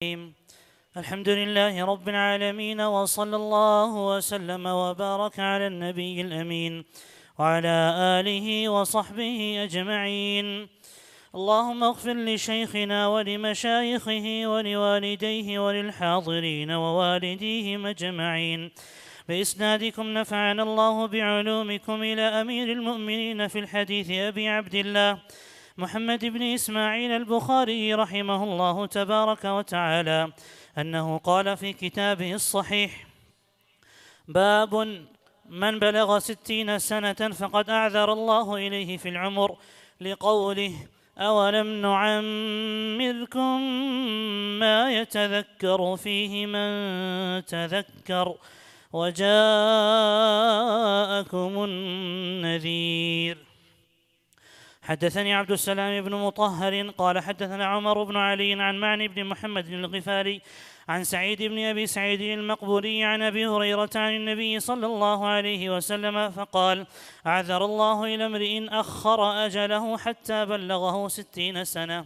الحمد لله رب العالمين، وصلى الله وسلم وبارك على النبي الأمين وعلى آله وصحبه أجمعين. اللهم اغفر لشيخنا ولمشايخه ولوالديه وللحاضرين ووالديهم أجمعين. بإسنادكم نفعنا الله بعلومكم إلى أمير المؤمنين في الحديث أبي عبد الله محمد بن إسماعيل البخاري رحمه الله تبارك وتعالى أنه قال في كتابه الصحيح: باب من بلغ 60 سنة فقد أعذر الله إليه في العمر، لقوله: أولم نعمركم ما يتذكر فيه من تذكر وجاءكم النذير. حدثني عبد السلام بن مطهر قال حدثنا عمر بن علي عن معن بن محمد الغفاري عن سعيد بن أبي سعيد المقبوري عن أبي هريرة عن النبي صلى الله عليه وسلم فقال: أعذر الله إلى امرئ أخر أجله حتى بلغه 60 سنة.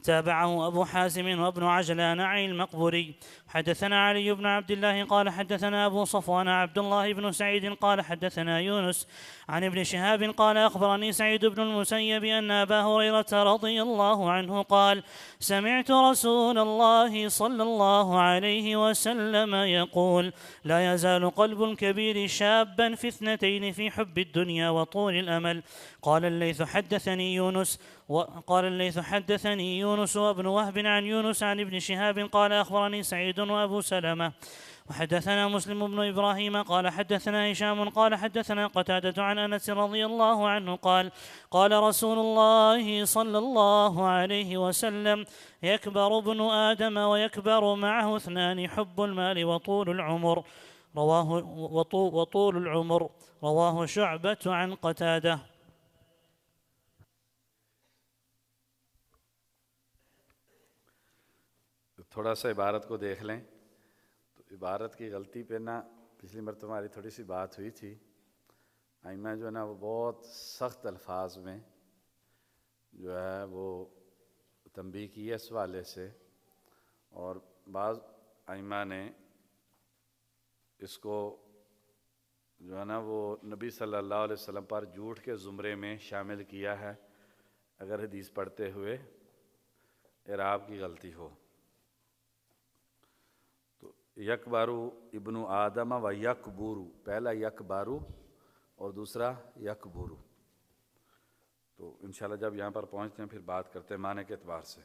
تابعه أبو حازم وابن عجلان عن المقبوري. حدثنا علي بن عبد الله قال حدثنا أبو صفوان عبد الله بن سعيد قال حدثنا يونس عن ابن شهاب قال أخبرني سعيد بن المسيب أن أبا هريرة رضي الله عنه قال: سمعت رسول الله صلى الله عليه وسلم يقول: لا يزال قلب الكبير شابا في 2 في حب الدنيا وطول الأمل. قال الليث حدثني يونس وابن وهب عن يونس عن ابن شهاب قال أخبرني سعيد وأبو سلمة. وحدثنا مسلم بن إبراهيم قال حدثنا هشام قال حدثنا قتادة عن أنس رضي الله عنه قال: قال رسول الله صلى الله عليه وسلم: يكبر ابن آدم ويكبر معه 2: حب المال وطول العمر. رواه شعبة عن قتادة. تھوڑا سا عبارت کو دیکھ لیں تو عبارت کی غلطی پہ نا پچھلی مرتبہ ہماری تھوڑی سی بات ہوئی تھی. ائمہ جو ہے نا وہ بہت سخت الفاظ میں جو ہے وہ تنبیہ کی ہے اس حوالے سے، اور بعض ائمہ نے اس کو جو ہے نا وہ نبی صلی اللہ علیہ وسلم پر جھوٹ کے زمرے میں شامل کیا ہے اگر حدیث پڑھتے ہوئے اعراب کی غلطی ہو. یکبارو ابن آدم و یکبورو، پہلا یکبارو اور دوسرا یکبورو. تو انشاءاللہ جب یہاں پر پہنچتے ہیں پھر بات کرتے ہیں معنی کے اعتبار سے.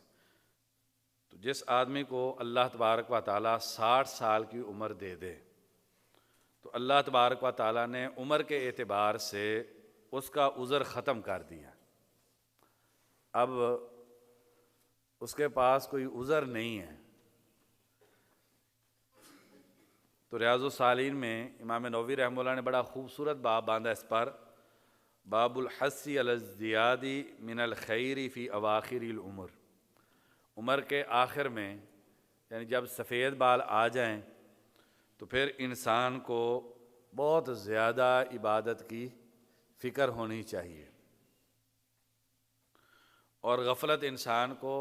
تو جس آدمی کو اللہ تبارک و تعالیٰ 60 سال کی عمر دے دے تو اللہ تبارک و تعالیٰ نے عمر کے اعتبار سے اس کا عذر ختم کر دیا. اب اس کے پاس کوئی عذر نہیں ہے. تو ریاض الصالحین میں امام نووی رحمہ اللہ نے بڑا خوبصورت باب باندھا اس پر: باب الحث علی الازدیاد من الخیر فی اواخر العمر. عمر کے آخر میں یعنی جب سفید بال آ جائیں تو پھر انسان کو بہت زیادہ عبادت کی فکر ہونی چاہیے، اور غفلت انسان کو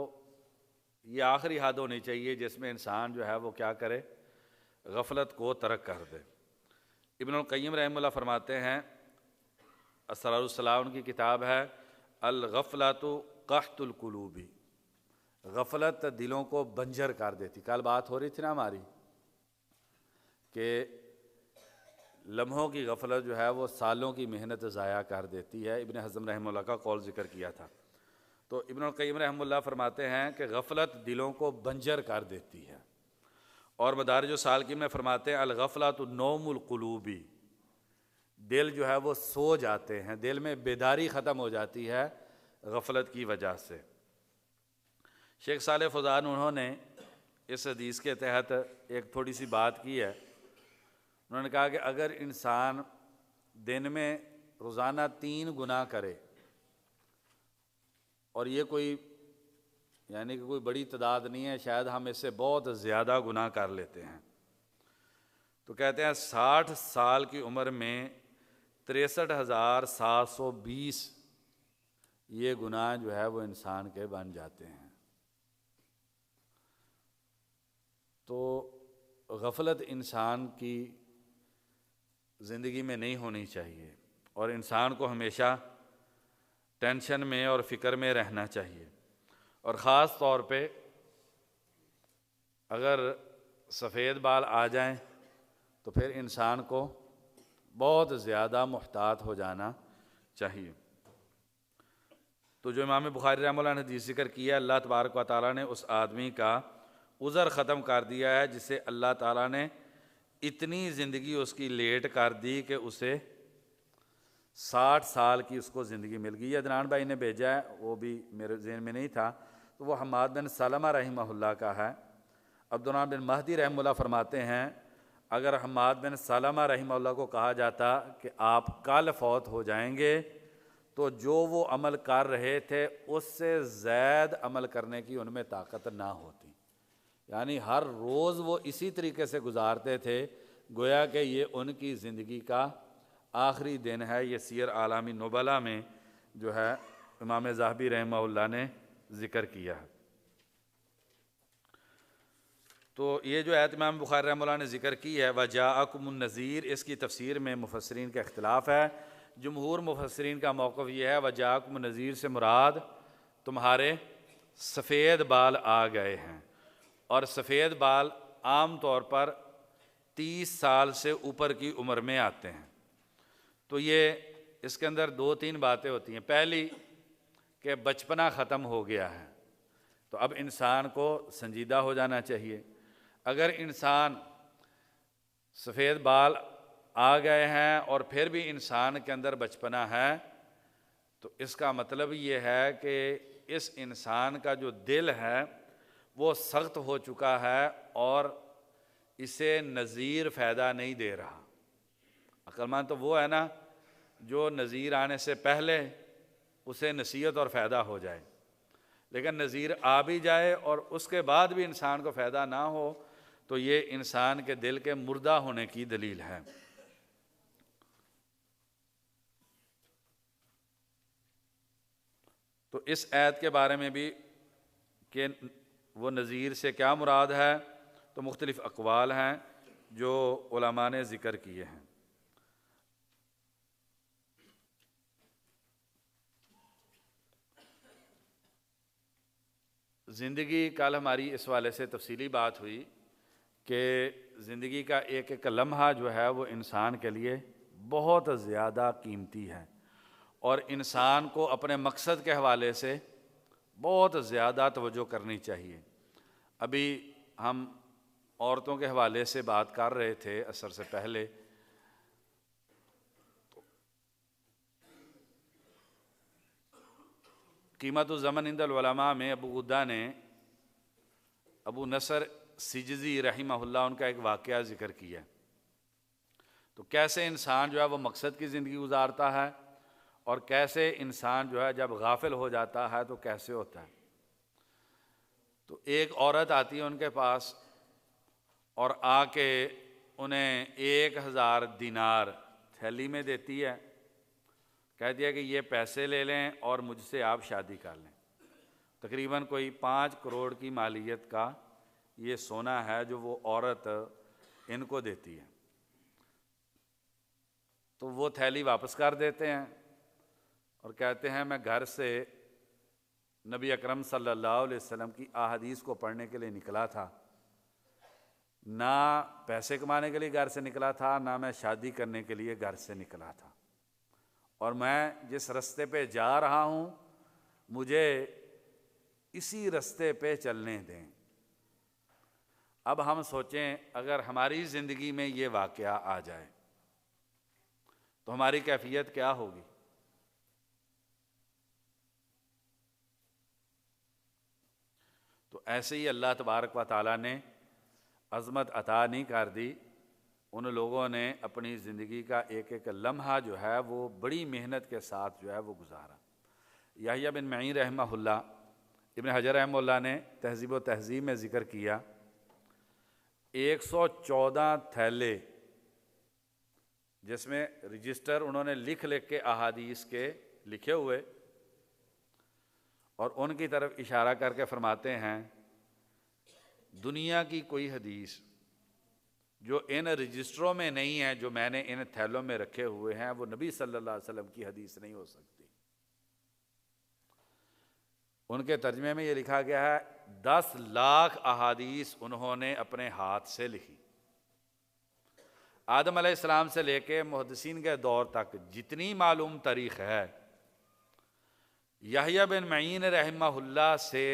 یہ آخری حد ہونی چاہیے جس میں انسان جو ہے وہ کیا کرے، غفلت کو ترک کر دے. ابن القیم رحمہ اللہ فرماتے ہیں، اسرار الصلاح ان کی کتاب ہے، الغفلۃ قحط القلوب، غفلت دلوں کو بنجر کر دیتی. کل بات ہو رہی تھی نا ہماری کہ لمحوں کی غفلت جو ہے وہ سالوں کی محنت ضائع کر دیتی ہے. ابن حزم رحمہ اللہ کا قول ذکر کیا تھا. تو ابن القیم رحمہ اللہ فرماتے ہیں کہ غفلت دلوں کو بنجر کر دیتی ہے. اور مدارج السالکین میں فرماتے ہیں الغفلۃ نوم القلوب، دل جو ہے وہ سو جاتے ہیں، دل میں بیداری ختم ہو جاتی ہے غفلت کی وجہ سے. شیخ صالح فوزان انہوں نے اس حدیث کے تحت ایک تھوڑی سی بات کی ہے. انہوں نے کہا کہ اگر انسان دن میں روزانہ 3 گناہ کرے، اور یہ کوئی یعنی کہ کوئی بڑی تعداد نہیں ہے، شاید ہم اس سے بہت زیادہ گناہ کر لیتے ہیں، تو کہتے ہیں 60 سال کی عمر میں 63,720 یہ گناہ جو ہے وہ انسان کے بن جاتے ہیں. تو غفلت انسان کی زندگی میں نہیں ہونی چاہیے، اور انسان کو ہمیشہ ٹینشن میں اور فکر میں رہنا چاہیے، اور خاص طور پہ اگر سفید بال آ جائیں تو پھر انسان کو بہت زیادہ محتاط ہو جانا چاہیے۔ تو جو امام بخاری رحمہ اللہ نے حدیث ذکر کیا، اللہ تبارک و تعالیٰ نے اس آدمی کا عذر ختم کر دیا ہے جسے اللہ تعالیٰ نے اتنی زندگی اس کی لیٹ کر دی کہ اسے 60 سال کی اس کو زندگی مل گئی۔ عدنان بھائی نے بھیجا ہے، وہ بھی میرے ذہن میں نہیں تھا، تو وہ حماد بن سلمہ رحمہ اللہ کا ہے۔ عبدالرحمن بن مہدی رحمہ اللہ فرماتے ہیں اگر حماد بن سلمہ رحمہ اللہ کو کہا جاتا کہ آپ کل فوت ہو جائیں گے تو جو وہ عمل کر رہے تھے اس سے زائد عمل کرنے کی ان میں طاقت نہ ہوتی، یعنی ہر روز وہ اسی طریقے سے گزارتے تھے گویا کہ یہ ان کی زندگی کا آخری دن ہے۔ یہ سیر اعلام نبلاء میں جو ہے امام ذہبی رحمہ اللہ نے ذکر کیا ہے۔ تو یہ جو آیت امام بخاری رحمہ اللہ نے ذکر کی ہے وَجَاءَكُمُ النَّذِيرُ، اس کی تفسیر میں مفسرین کا اختلاف ہے۔ جمہور مفسرین کا موقف یہ ہے وَجَاءَكُمُ النَّذِيرُ سے مراد تمہارے سفید بال آ گئے ہیں، اور سفید بال عام طور پر 30 سال سے اوپر کی عمر میں آتے ہیں۔ تو یہ اس کے اندر 2-3 باتیں ہوتی ہیں۔ پہلی کہ بچپنا ختم ہو گیا ہے، تو اب انسان کو سنجیدہ ہو جانا چاہیے۔ اگر انسان سفید بال آ گئے ہیں اور پھر بھی انسان کے اندر بچپنا ہے تو اس کا مطلب یہ ہے کہ اس انسان کا جو دل ہے وہ سخت ہو چکا ہے اور اسے نذیر فائدہ نہیں دے رہا۔ عقل مند تو وہ ہے نا جو نذیر آنے سے پہلے اسے نصیحت اور فائدہ ہو جائے، لیکن نذیر آ بھی جائے اور اس کے بعد بھی انسان کو فائدہ نہ ہو تو یہ انسان کے دل کے مردہ ہونے کی دلیل ہے۔ تو اس آیت کے بارے میں بھی کہ وہ نذیر سے کیا مراد ہے تو مختلف اقوال ہیں جو علماء نے ذکر کیے ہیں۔ زندگی کل ہماری اس والے سے تفصیلی بات ہوئی کہ زندگی کا ایک ایک لمحہ جو ہے وہ انسان کے لیے بہت زیادہ قیمتی ہے، اور انسان کو اپنے مقصد کے حوالے سے بہت زیادہ توجہ کرنی چاہیے۔ ابھی ہم عورتوں کے حوالے سے بات کر رہے تھے عصر سے پہلے، قیمت الزمن عند العلماء میں ابو غدہ نے ابو نصر سجزی رحمہ اللہ ان کا ایک واقعہ ذکر کیا، تو کیسے انسان جو ہے وہ مقصد کی زندگی گزارتا ہے اور کیسے انسان جو ہے جب غافل ہو جاتا ہے تو کیسے ہوتا ہے۔ تو ایک عورت آتی ہے ان کے پاس اور آ کے انہیں 1000 دینار تھیلی میں دیتی ہے، کہتی ہے کہ یہ پیسے لے لیں اور مجھ سے آپ شادی کر لیں۔ تقریباً کوئی 5 کروڑ کی مالیت کا یہ سونا ہے جو وہ عورت ان کو دیتی ہے۔ تو وہ تھیلی واپس کر دیتے ہیں اور کہتے ہیں میں گھر سے نبی اکرم صلی اللہ علیہ وسلم کی احادیث کو پڑھنے کے لیے نکلا تھا، نہ پیسے کمانے کے لیے گھر سے نکلا تھا، نہ میں شادی کرنے کے لیے گھر سے نکلا تھا، اور میں جس رستے پہ جا رہا ہوں مجھے اسی رستے پہ چلنے دیں۔ اب ہم سوچیں اگر ہماری زندگی میں یہ واقعہ آ جائے تو ہماری کیفیت کیا ہوگی؟ تو ایسے ہی اللہ تبارک و تعالیٰ نے عظمت عطا نہیں کر دی، ان لوگوں نے اپنی زندگی کا ایک ایک لمحہ جو ہے وہ بڑی محنت کے ساتھ جو ہے وہ گزارا۔ یحییٰ بن معین رحمہ اللہ، ابن حجر رحمہ اللہ نے تہذیب و تہذیب میں ذکر کیا 114 تھیلے جس میں رجسٹر انہوں نے لکھ کے احادیث کے لکھے ہوئے، اور ان کی طرف اشارہ کر کے فرماتے ہیں دنیا کی کوئی حدیث جو ان رجسٹروں میں نہیں ہے، جو میں نے ان تھیلوں میں رکھے ہوئے ہیں، وہ نبی صلی اللہ علیہ وسلم کی حدیث نہیں ہو سکتی۔ ان کے ترجمے میں یہ لکھا گیا ہے 10 لاکھ احادیث انہوں نے اپنے ہاتھ سے لکھی۔ آدم علیہ السلام سے لے کے محدثین کے دور تک جتنی معلوم تاریخ ہے، یحییٰ بن معین رحمہ اللہ سے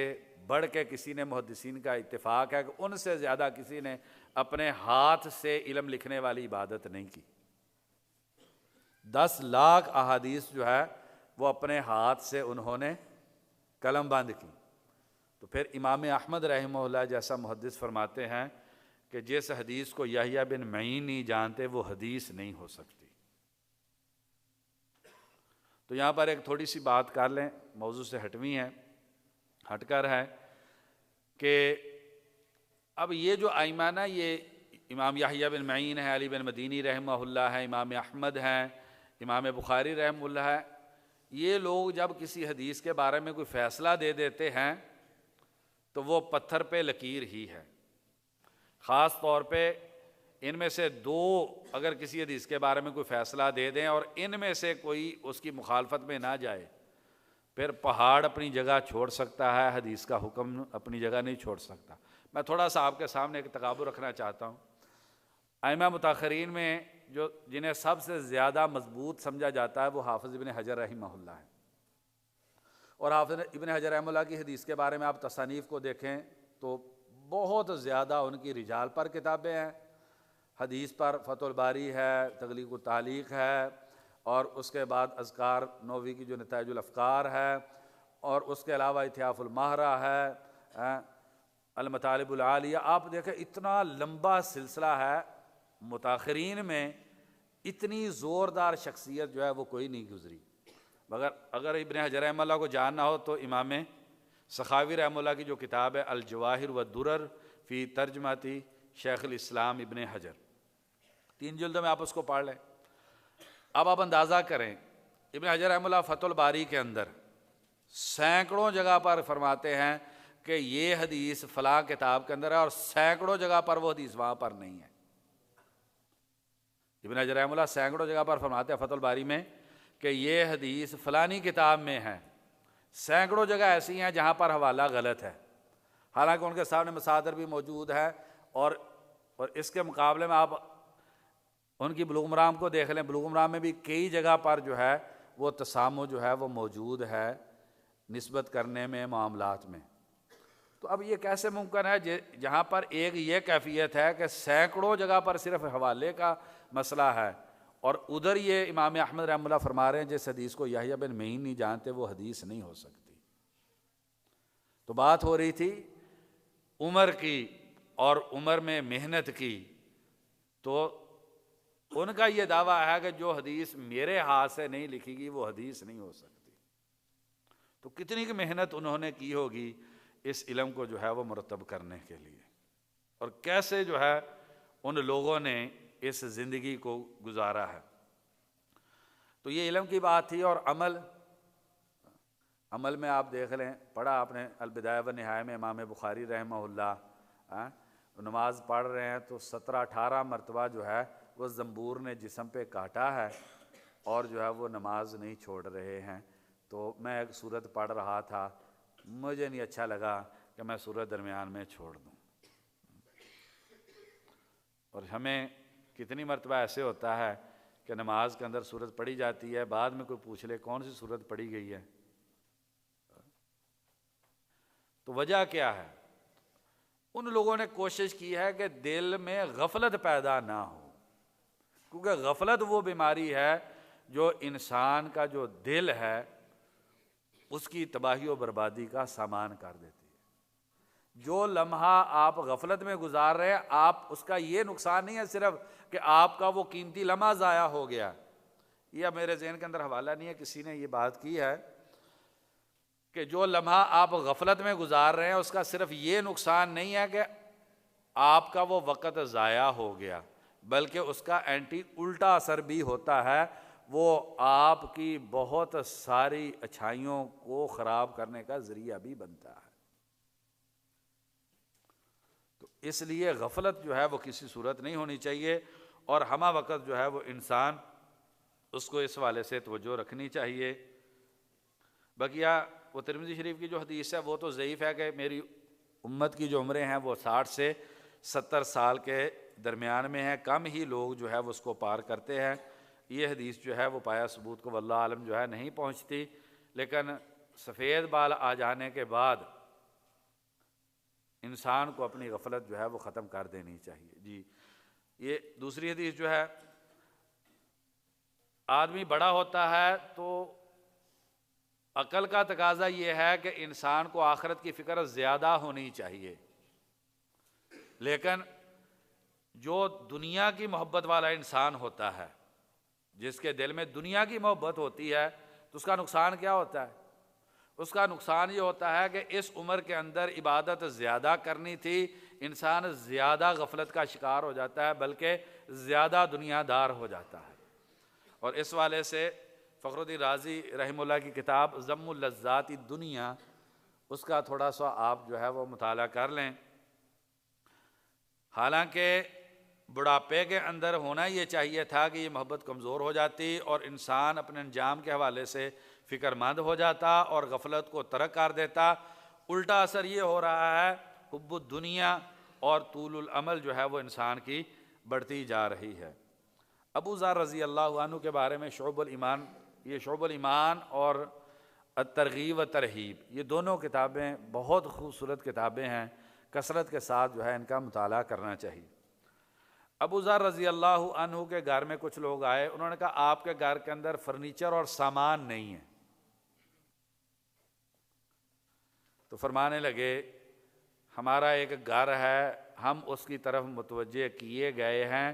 بڑھ کے کسی نے محدثین کا اتفاق ہے کہ ان سے زیادہ کسی نے اپنے ہاتھ سے علم لکھنے والی عبادت نہیں کی۔ 10 لاکھ احادیث جو ہے وہ اپنے ہاتھ سے انہوں نے قلم بند کی۔ تو پھر امام احمد رحمہ اللہ جیسا محدث فرماتے ہیں کہ جس حدیث کو یحییٰ بن معین نہیں جانتے وہ حدیث نہیں ہو سکتی۔ تو یہاں پر ایک تھوڑی سی بات کر لیں، موضوع سے ہٹ کر ہے کہ اب یہ جو ائمہ نا، یہ امام یحییٰ بن معین ہے، علی بن مدینی رحمہ اللہ ہے، امام احمد ہیں، امام بخاری رحمہ اللہ ہے، یہ لوگ جب کسی حدیث کے بارے میں کوئی فیصلہ دے دیتے ہیں تو وہ پتھر پہ لکیر ہی ہے۔ خاص طور پہ ان میں سے 2 اگر کسی حدیث کے بارے میں کوئی فیصلہ دے دیں اور ان میں سے کوئی اس کی مخالفت میں نہ جائے، پھر پہاڑ اپنی جگہ چھوڑ سکتا ہے، حدیث کا حکم اپنی جگہ نہیں چھوڑ سکتا۔ میں تھوڑا سا آپ کے سامنے ایک تقابل رکھنا چاہتا ہوں۔ ائمہ متاخرین میں جو جنہیں سب سے زیادہ مضبوط سمجھا جاتا ہے وہ حافظ ابن حجر رحمہ اللہ ہے، اور حافظ ابن حجر رحمہ اللہ کی حدیث کے بارے میں آپ تصانیف کو دیکھیں تو بہت زیادہ ان کی رجال پر کتابیں ہیں، حدیث پر فتح الباری ہے، تغلیق التعلیق ہے، اور اس کے بعد اذکار نووی کی جو نتائج الافکار ہے، اور اس کے علاوہ اتحاف الماہرہ ہے، المطالب العالیہ۔ آپ دیکھیں اتنا لمبا سلسلہ ہے، متاخرین میں اتنی زوردار شخصیت جو ہے وہ کوئی نہیں گزری۔ مگر اگر ابن حجر رحمہ اللہ کو جاننا ہو تو امام سخاوی رحمہ اللہ کی جو کتاب ہے الجواہر والدرر فی ترجماتی شیخ الاسلام ابن حجر، 3 جلدوں میں آپ اس کو پڑھ لیں۔ اب آپ اندازہ کریں، ابن حجر رحمہ اللہ فتح الباری کے اندر سینکڑوں جگہ پر فرماتے ہیں کہ یہ حدیث فلاں کتاب کے اندر ہے، اور سینکڑوں جگہ پر وہ حدیث وہاں پر نہیں ہے۔ ابن حجر رحمہ اللہ سینکڑوں جگہ پر فرماتے ہیں فتح الباری میں کہ یہ حدیث فلانی کتاب میں ہے، سینکڑوں جگہ ایسی ہیں جہاں پر حوالہ غلط ہے، حالانکہ ان کے سامنے مصادر بھی موجود ہے، اور اس کے مقابلے میں آپ ان کی بلوغ مرام کو دیکھ لیں، بلوغ مرام میں بھی کئی جگہ پر جو ہے وہ تسامح جو ہے وہ موجود ہے نسبت کرنے میں، معاملات میں۔ تو اب یہ کیسے ممکن ہے جہاں پر ایک یہ کیفیت ہے کہ سینکڑوں جگہ پر صرف حوالے کا مسئلہ ہے، اور ادھر یہ امام احمد رحمہ اللہ فرما رہے ہیں جس حدیث کو یحییٰ بن معین نہیں جانتے وہ حدیث نہیں ہو سکتی۔ تو بات ہو رہی تھی عمر کی اور عمر میں محنت کی، تو ان کا یہ دعویٰ ہے کہ جو حدیث میرے ہاتھ سے نہیں لکھی گی وہ حدیث نہیں ہو سکتی۔ تو کتنی کی محنت انہوں نے کی ہوگی اس علم کو جو ہے وہ مرتب کرنے کے لیے، اور کیسے جو ہے ان لوگوں نے اس زندگی کو گزارا ہے۔ تو یہ علم کی بات تھی، اور عمل میں آپ دیکھ لیں، پڑھا آپ نے البدایہ والنہایہ میں امام بخاری رحمہ اللہ نماز پڑھ رہے ہیں تو 17-18 مرتبہ جو ہے وہ زنبور نے جسم پہ کاٹا ہے، اور جو ہے وہ نماز نہیں چھوڑ رہے ہیں۔ تو میں ایک سورت پڑھ رہا تھا، مجھے نہیں اچھا لگا کہ میں سورت درمیان میں چھوڑ دوں۔ اور ہمیں کتنی مرتبہ ایسے ہوتا ہے کہ نماز کے اندر سورت پڑھی جاتی ہے، بعد میں کوئی پوچھ لے کون سی سورت پڑھی گئی ہے، تو وجہ کیا ہے؟ ان لوگوں نے کوشش کی ہے کہ دل میں غفلت پیدا نہ ہو، کیونکہ غفلت وہ بیماری ہے جو انسان کا جو دل ہے اس کی تباہی و بربادی کا سامان کر دیتی ہے۔ جو لمحہ آپ غفلت میں گزار رہے ہیں، آپ اس کا یہ نقصان نہیں ہے صرف کہ آپ کا وہ قیمتی لمحہ ضائع ہو گیا۔ یہ میرے ذہن کے اندر حوالہ نہیں ہے، کسی نے یہ بات کی ہے کہ جو لمحہ آپ غفلت میں گزار رہے ہیں اس کا صرف یہ نقصان نہیں ہے کہ آپ کا وہ وقت ضائع ہو گیا، بلکہ اس کا اینٹی الٹا اثر بھی ہوتا ہے، وہ آپ کی بہت ساری اچھائیوں کو خراب کرنے کا ذریعہ بھی بنتا ہے۔ تو اس لیے غفلت جو ہے وہ کسی صورت نہیں ہونی چاہیے، اور ہمہ وقت جو ہے وہ انسان اس کو اس والے سے توجہ رکھنی چاہیے۔ بقیہ وہ ترمذی شریف کی جو حدیث ہے وہ تو ضعیف ہے کہ میری امت کی جو عمریں ہیں وہ 60 سے 70 سال کے درمیان میں ہیں، کم ہی لوگ جو ہے وہ اس کو پار کرتے ہیں۔ یہ حدیث جو ہے وہ پایا ثبوت کو واللہ عالم جو ہے نہیں پہنچتی، لیکن سفید بال آ جانے کے بعد انسان کو اپنی غفلت جو ہے وہ ختم کر دینی چاہیے۔ جی یہ دوسری حدیث جو ہے، آدمی بڑا ہوتا ہے تو عقل کا تقاضا یہ ہے کہ انسان کو آخرت کی فکر زیادہ ہونی چاہیے، لیکن جو دنیا کی محبت والا انسان ہوتا ہے، جس کے دل میں دنیا کی محبت ہوتی ہے، تو اس کا نقصان کیا ہوتا ہے؟ اس کا نقصان یہ ہوتا ہے کہ اس عمر کے اندر عبادت زیادہ کرنی تھی، انسان زیادہ غفلت کا شکار ہو جاتا ہے، بلکہ زیادہ دنیا دار ہو جاتا ہے۔ اور اس والے سے فخر الدین رازی رحمہ اللہ کی کتاب ذم اللذات الدنیا، اس کا تھوڑا سا آپ جو ہے وہ مطالعہ کر لیں۔ حالانکہ بڑھاپے کے اندر ہونا یہ چاہیے تھا کہ یہ محبت کمزور ہو جاتی اور انسان اپنے انجام کے حوالے سے فکر مند ہو جاتا اور غفلت کو ترک کر دیتا۔ الٹا اثر یہ ہو رہا ہے، حب الدنیا اور طول العمل جو ہے وہ انسان کی بڑھتی جا رہی ہے۔ ابو ذر رضی اللہ عنہ کے بارے میں شعب الایمان، یہ شعب الایمان اور الترغیب و ترہیب، یہ دونوں کتابیں بہت خوبصورت کتابیں ہیں، کثرت کے ساتھ جو ہے ان کا مطالعہ کرنا چاہیے۔ ابو ذر رضی اللہ عنہ کے گھر میں کچھ لوگ آئے، انہوں نے کہا آپ کے گھر کے اندر فرنیچر اور سامان نہیں ہے۔ تو فرمانے لگے ہمارا ایک گھر ہے، ہم اس کی طرف متوجہ کیے گئے ہیں،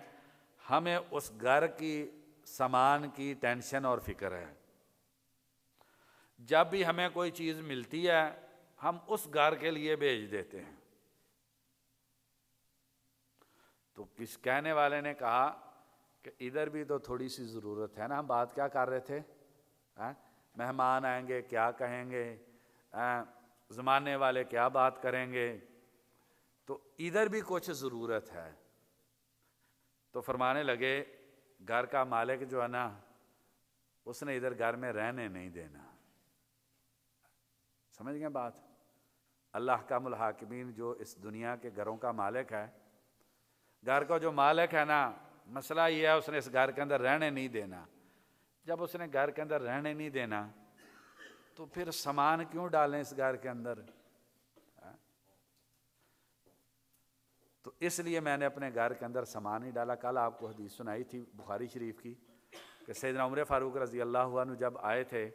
ہمیں اس گھر کی سامان کی ٹینشن اور فکر ہے، جب بھی ہمیں کوئی چیز ملتی ہے ہم اس گھر کے لیے بھیج دیتے ہیں۔ تو کس کہنے والے نے کہا کہ ادھر بھی تو تھوڑی سی ضرورت ہے نا، ہم بات کیا کر رہے تھے، مہمان آئیں گے کیا کہیں گے، زمانے والے کیا بات کریں گے، تو ادھر بھی کچھ ضرورت ہے۔ تو فرمانے لگے گھر کا مالک جو ہے نا، اس نے ادھر گھر میں رہنے نہیں دینا۔ سمجھ گئے بات؟ اللہ احکام الحاکمین جو اس دنیا کے گھروں کا مالک ہے، گھر کا جو مالک ہے نا، مسئلہ یہ ہے اس نے اس گھر کے اندر رہنے نہیں دینا۔ جب اس نے گھر کے اندر رہنے نہیں دینا تو پھر سامان کیوں ڈالیں اس گھر کے اندر؟ تو اس لیے میں نے اپنے گھر کے اندر سامان ہی ڈالا۔ کل آپ کو حدیث سنائی تھی بخاری شریف کی کہ سیدنا عمر فاروق رضی اللہ عنہ جب آئے تھے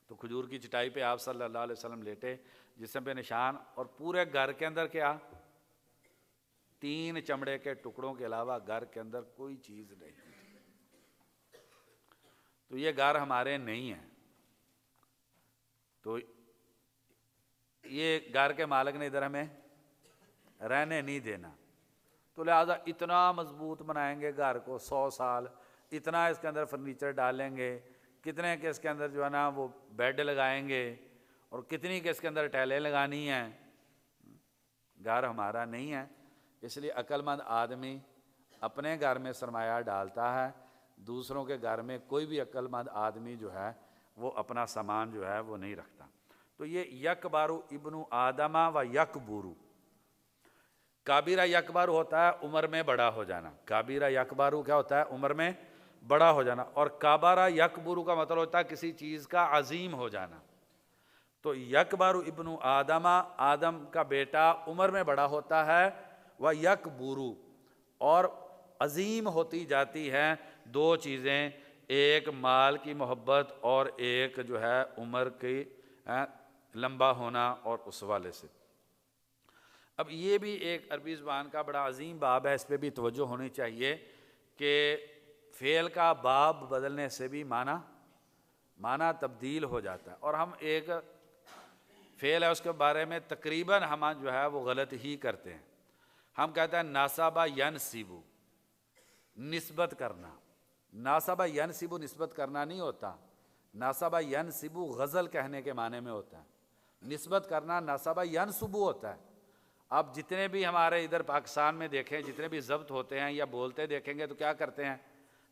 تو کھجور کی چٹائی پہ آپ صلی اللہ علیہ وسلم لیٹے، جسم پہ نشان، اور پورے گھر کے اندر کیا، 3 چمڑے کے ٹکڑوں کے علاوہ گھر کے اندر کوئی چیز نہیں تھی۔ تو یہ گھر ہمارے نہیں ہیں، تو یہ گھر کے مالک نے ادھر ہمیں رہنے نہیں دینا، تو لہذا اتنا مضبوط بنائیں گے گھر کو 100 سال، اتنا اس کے اندر فرنیچر ڈالیں گے، کتنے کے اس کے اندر جو ہے نا وہ بیڈ لگائیں گے، اور کتنی کے اس کے اندر ٹیلیں لگانی ہیں۔ گھر ہمارا نہیں ہے، اس لیے عقل مند آدمی اپنے گھر میں سرمایہ ڈالتا ہے، دوسروں کے گھر میں کوئی بھی عقل مند آدمی جو ہے وہ اپنا سامان جو ہے وہ نہیں رکھتا۔ تو یہ یکبارو ابن آدمہ و یکبورو، کابیرہ یکبارو ہوتا ہے عمر میں بڑا ہو جانا، کابیرہ یکبارو کیا ہوتا ہے، عمر میں بڑا ہو جانا، اور کابارہ یکبورو کا مطلب ہوتا ہے کسی چیز کا عظیم ہو جانا۔ تو یکبارو ابن آدمہ، آدم کا بیٹا عمر میں بڑا ہوتا ہے، و یکبورو، اور عظیم ہوتی جاتی ہیں 2 چیزیں، ایک مال کی محبت اور ایک جو ہے عمر کی لمبا ہونا، اور اس والے سے۔ اب یہ بھی ایک عربی زبان کا بڑا عظیم باب ہے، اس پہ بھی توجہ ہونی چاہیے کہ فعل کا باب بدلنے سے بھی معنی تبدیل ہو جاتا ہے، اور ہم ایک فعل ہے اس کے بارے میں تقریباً ہم جو ہے وہ غلط ہی کرتے ہیں۔ ہم کہتے ہیں ناسبہ ینسبو، نسبت کرنا۔ ناسبہ ینسبو نسبت کرنا نہیں ہوتا، ناسبہ ینسبو غزل کہنے کے معنی میں ہوتا ہے۔ نسبت کرنا ناسبہ ینسبو ہوتا ہے۔ اب جتنے بھی ہمارے ادھر پاکستان میں دیکھیں، جتنے بھی ضبط ہوتے ہیں یا بولتے دیکھیں گے تو کیا کرتے ہیں؟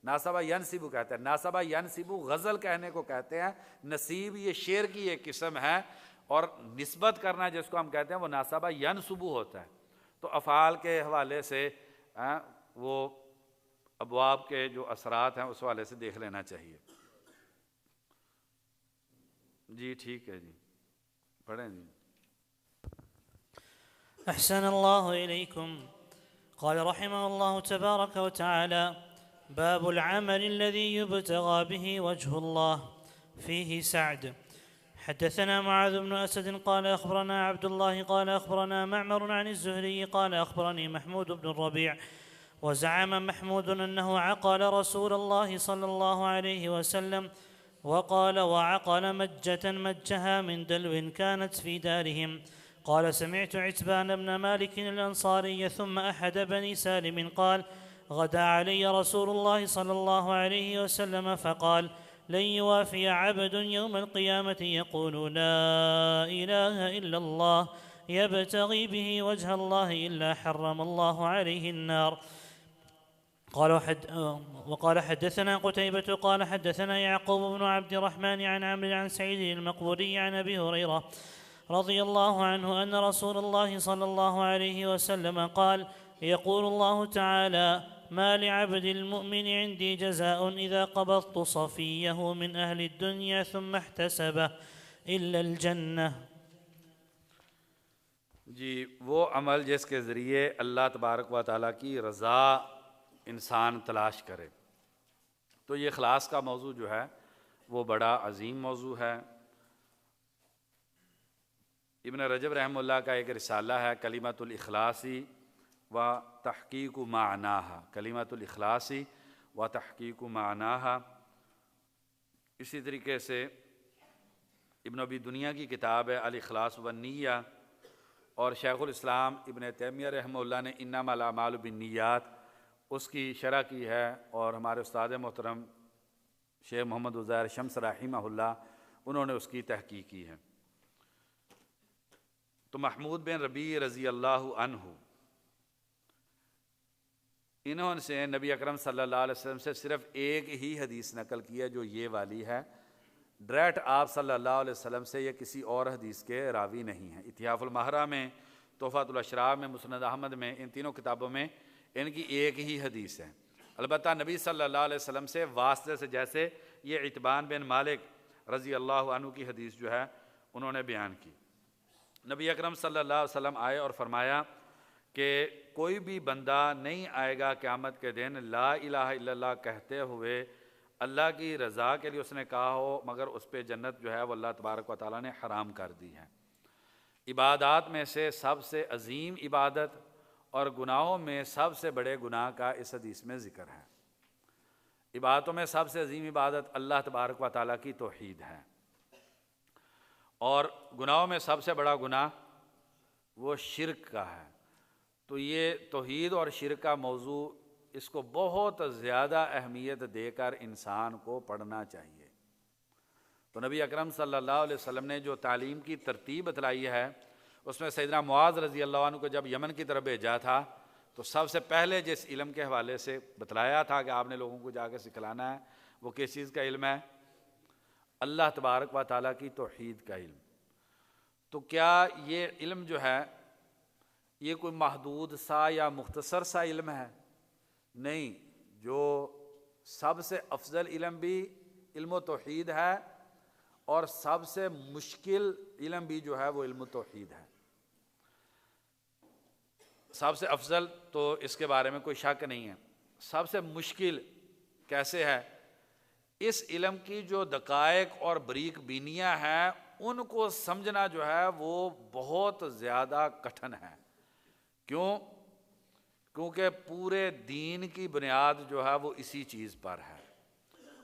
ناصبہ ینسبو کہتے ہیں. ناصبہ ینسبو غزل کہنے کو کہتے ہیں. نصیب یہ شعر کی ایک قسم ہے، اور نسبت کرنا جس کو ہم کہتے ہیں وہ ناصبہ ینسبو ہوتا ہے. تو افعال کے حوالے سے وہ ابواب کے جو اثرات ہیں اس حوالے سے دیکھ لینا چاہیے. جی ٹھیک ہے جی، پڑھیں جی. أحسن الله إليكم. قال رحمه الله تبارك وتعالى: باب العمل الذي يبتغى به وجه الله. فيه سعد. حدثنا معاذ بن أسد قال أخبرنا عبد الله قال أخبرنا معمر عن الزهري قال أخبرني محمود بن الربيع وزعم محمود أنه عقل رسول الله صلى الله عليه وسلم وقال: وعقل مجة مجها من دلو كانت في دارهم. قال: سمعت عتبان بن مالك الأنصاري ثم أحد بني سالم قال: غدا علي رسول الله صلى الله عليه وسلم فقال: لن يوافي عبد يوم القيامة يقول لا إله إلا الله يبتغي به وجه الله إلا حرم الله عليه النار. وقال حدثنا قتيبة قال حدثنا يعقوب بن عبد الرحمن عن عمرو عن سعيد المقبوري عن أبي هريرة رضي الله عنه أن رسول الله صلى الله عليه وسلم قال: يقول الله تعالى: ما لعبد المؤمن عندي جزاء إذا قبضت صفيه من أهل الدنيا ثم احتسبه إلا الجنة. جی وہ عمل جس کے ذریعے اللہ تبارک و تعالیٰ کی رضا انسان تلاش کرے. تو یہ اخلاص کا موضوع جو ہے وہ بڑا عظیم موضوع ہے. ابن رجب رحمہ اللہ کا ایک رسالہ ہے کلمۃ الاخلاصی و تحقیق معناہا. کلمۃ الاخلاصی و تحقیق معناہا. اسی طریقے سے ابن ابی دنیا کی کتاب ہے الاخلاص والنیہ، اور شیخ الاسلام ابن تیمیہ رحمہ اللہ نے انما الاعمال بالنیات اس کی شرح کی ہے، اور ہمارے استاد محترم شیخ محمد عزیر شمس رحمہ اللہ انہوں نے اس کی تحقیق کی ہے. تو محمود بن ربیع رضی اللہ عنہ انہوں سے نبی اکرم صلی اللہ علیہ وسلم سے صرف ایک ہی حدیث نقل کی ہے جو یہ والی ہے. ڈائریکٹ آپ صلی اللہ علیہ وسلم سے یہ کسی اور حدیث کے راوی نہیں ہیں. اتحاف المہرہ میں، تحفۃ الاشراف میں، مسند احمد میں، ان تینوں کتابوں میں ان کی ایک ہی حدیث ہے. البتہ نبی صلی اللہ علیہ وسلم سے واسطے سے، جیسے یہ عتبان بن مالک رضی اللہ عنہ کی حدیث جو ہے انہوں نے بیان کی. نبی اکرم صلی اللہ علیہ وسلم آئے اور فرمایا کہ کوئی بھی بندہ نہیں آئے گا قیامت کے دن لا الہ الا اللہ کہتے ہوئے اللہ کی رضا کے لیے اس نے کہا ہو، مگر اس پہ جنت جو ہے وہ اللہ تبارک و تعالیٰ نے حرام کر دی ہے. عبادات میں سے سب سے عظیم عبادت اور گناہوں میں سب سے بڑے گناہ کا اس حدیث میں ذکر ہے. عبادتوں میں سب سے عظیم عبادت اللہ تبارک و تعالیٰ کی توحید ہے، اور گناہوں میں سب سے بڑا گناہ وہ شرک کا ہے. تو یہ توحید اور شرک کا موضوع، اس کو بہت زیادہ اہمیت دے کر انسان کو پڑھنا چاہیے. تو نبی اکرم صلی اللہ علیہ وسلم نے جو تعلیم کی ترتیب بتلائی ہے اس میں سیدنا معاذ رضی اللہ عنہ کو جب یمن کی طرف بھیجا تھا تو سب سے پہلے جس علم کے حوالے سے بتلایا تھا کہ آپ نے لوگوں کو جا کے سکھلانا ہے وہ کس چیز کا علم ہے؟ اللہ تبارک و تعالیٰ کی توحید کا علم. تو کیا یہ علم جو ہے یہ کوئی محدود سا یا مختصر سا علم ہے؟ نہیں، جو سب سے افضل علم بھی علم و توحید ہے، اور سب سے مشکل علم بھی جو ہے وہ علم و توحید ہے. سب سے افضل تو اس کے بارے میں کوئی شک نہیں ہے. سب سے مشکل کیسے ہے؟ اس علم کی جو دقائق اور بریک بینیاں ہیں ان کو سمجھنا جو ہے وہ بہت زیادہ کٹھن ہے. کیوں؟ کیونکہ پورے دین کی بنیاد جو ہے وہ اسی چیز پر ہے،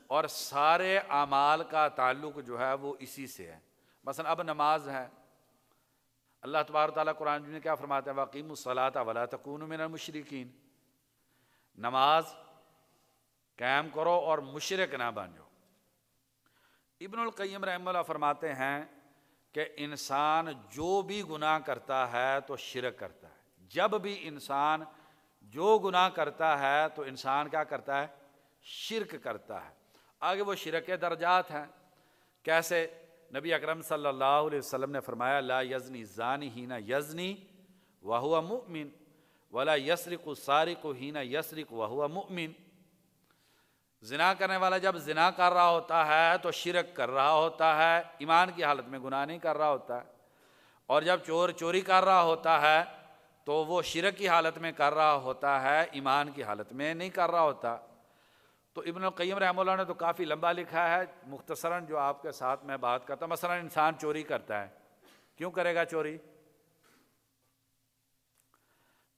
اور سارے اعمال کا تعلق جو ہے وہ اسی سے ہے. مثلا اب نماز ہے، اللہ تبارک تعالیٰ قرآن میں کیا فرماتے ہیں؟ وَأَقِیمُوا الصَّلَاةَ وَلَا تَکُونُوا مِنَ الْمُشْرِکِینَ. نماز قائم کرو اور مشرک نہ بن جاؤ. ابن القیم رحمہ اللہ فرماتے ہیں کہ انسان جو بھی گناہ کرتا ہے تو شرک کرتا ہے. جب بھی انسان جو گناہ کرتا ہے تو انسان کیا کرتا ہے؟ شرک کرتا ہے۔ آگے وہ شرک کے درجات ہیں، کیسے؟ نبی اکرم صلی اللہ علیہ وسلم نے فرمایا لا یزنی زانی حین یزنی وہو مؤمن ولا یسرق السارق حین یسرق وہو مؤمن۔ زنا کرنے والا جب زنا کر رہا ہوتا ہے تو شرک کر رہا ہوتا ہے، ایمان کی حالت میں گناہ نہیں کر رہا ہوتا ہے، اور جب چور چوری کر رہا ہوتا ہے تو وہ شرک کی حالت میں کر رہا ہوتا ہے، ایمان کی حالت میں نہیں کر رہا ہوتا۔ تو ابن القیم رحمہ اللہ نے تو کافی لمبا لکھا ہے، مختصراً جو آپ کے ساتھ میں بات کرتا ہوں۔ مثلا انسان چوری کرتا ہے، کیوں کرے گا چوری؟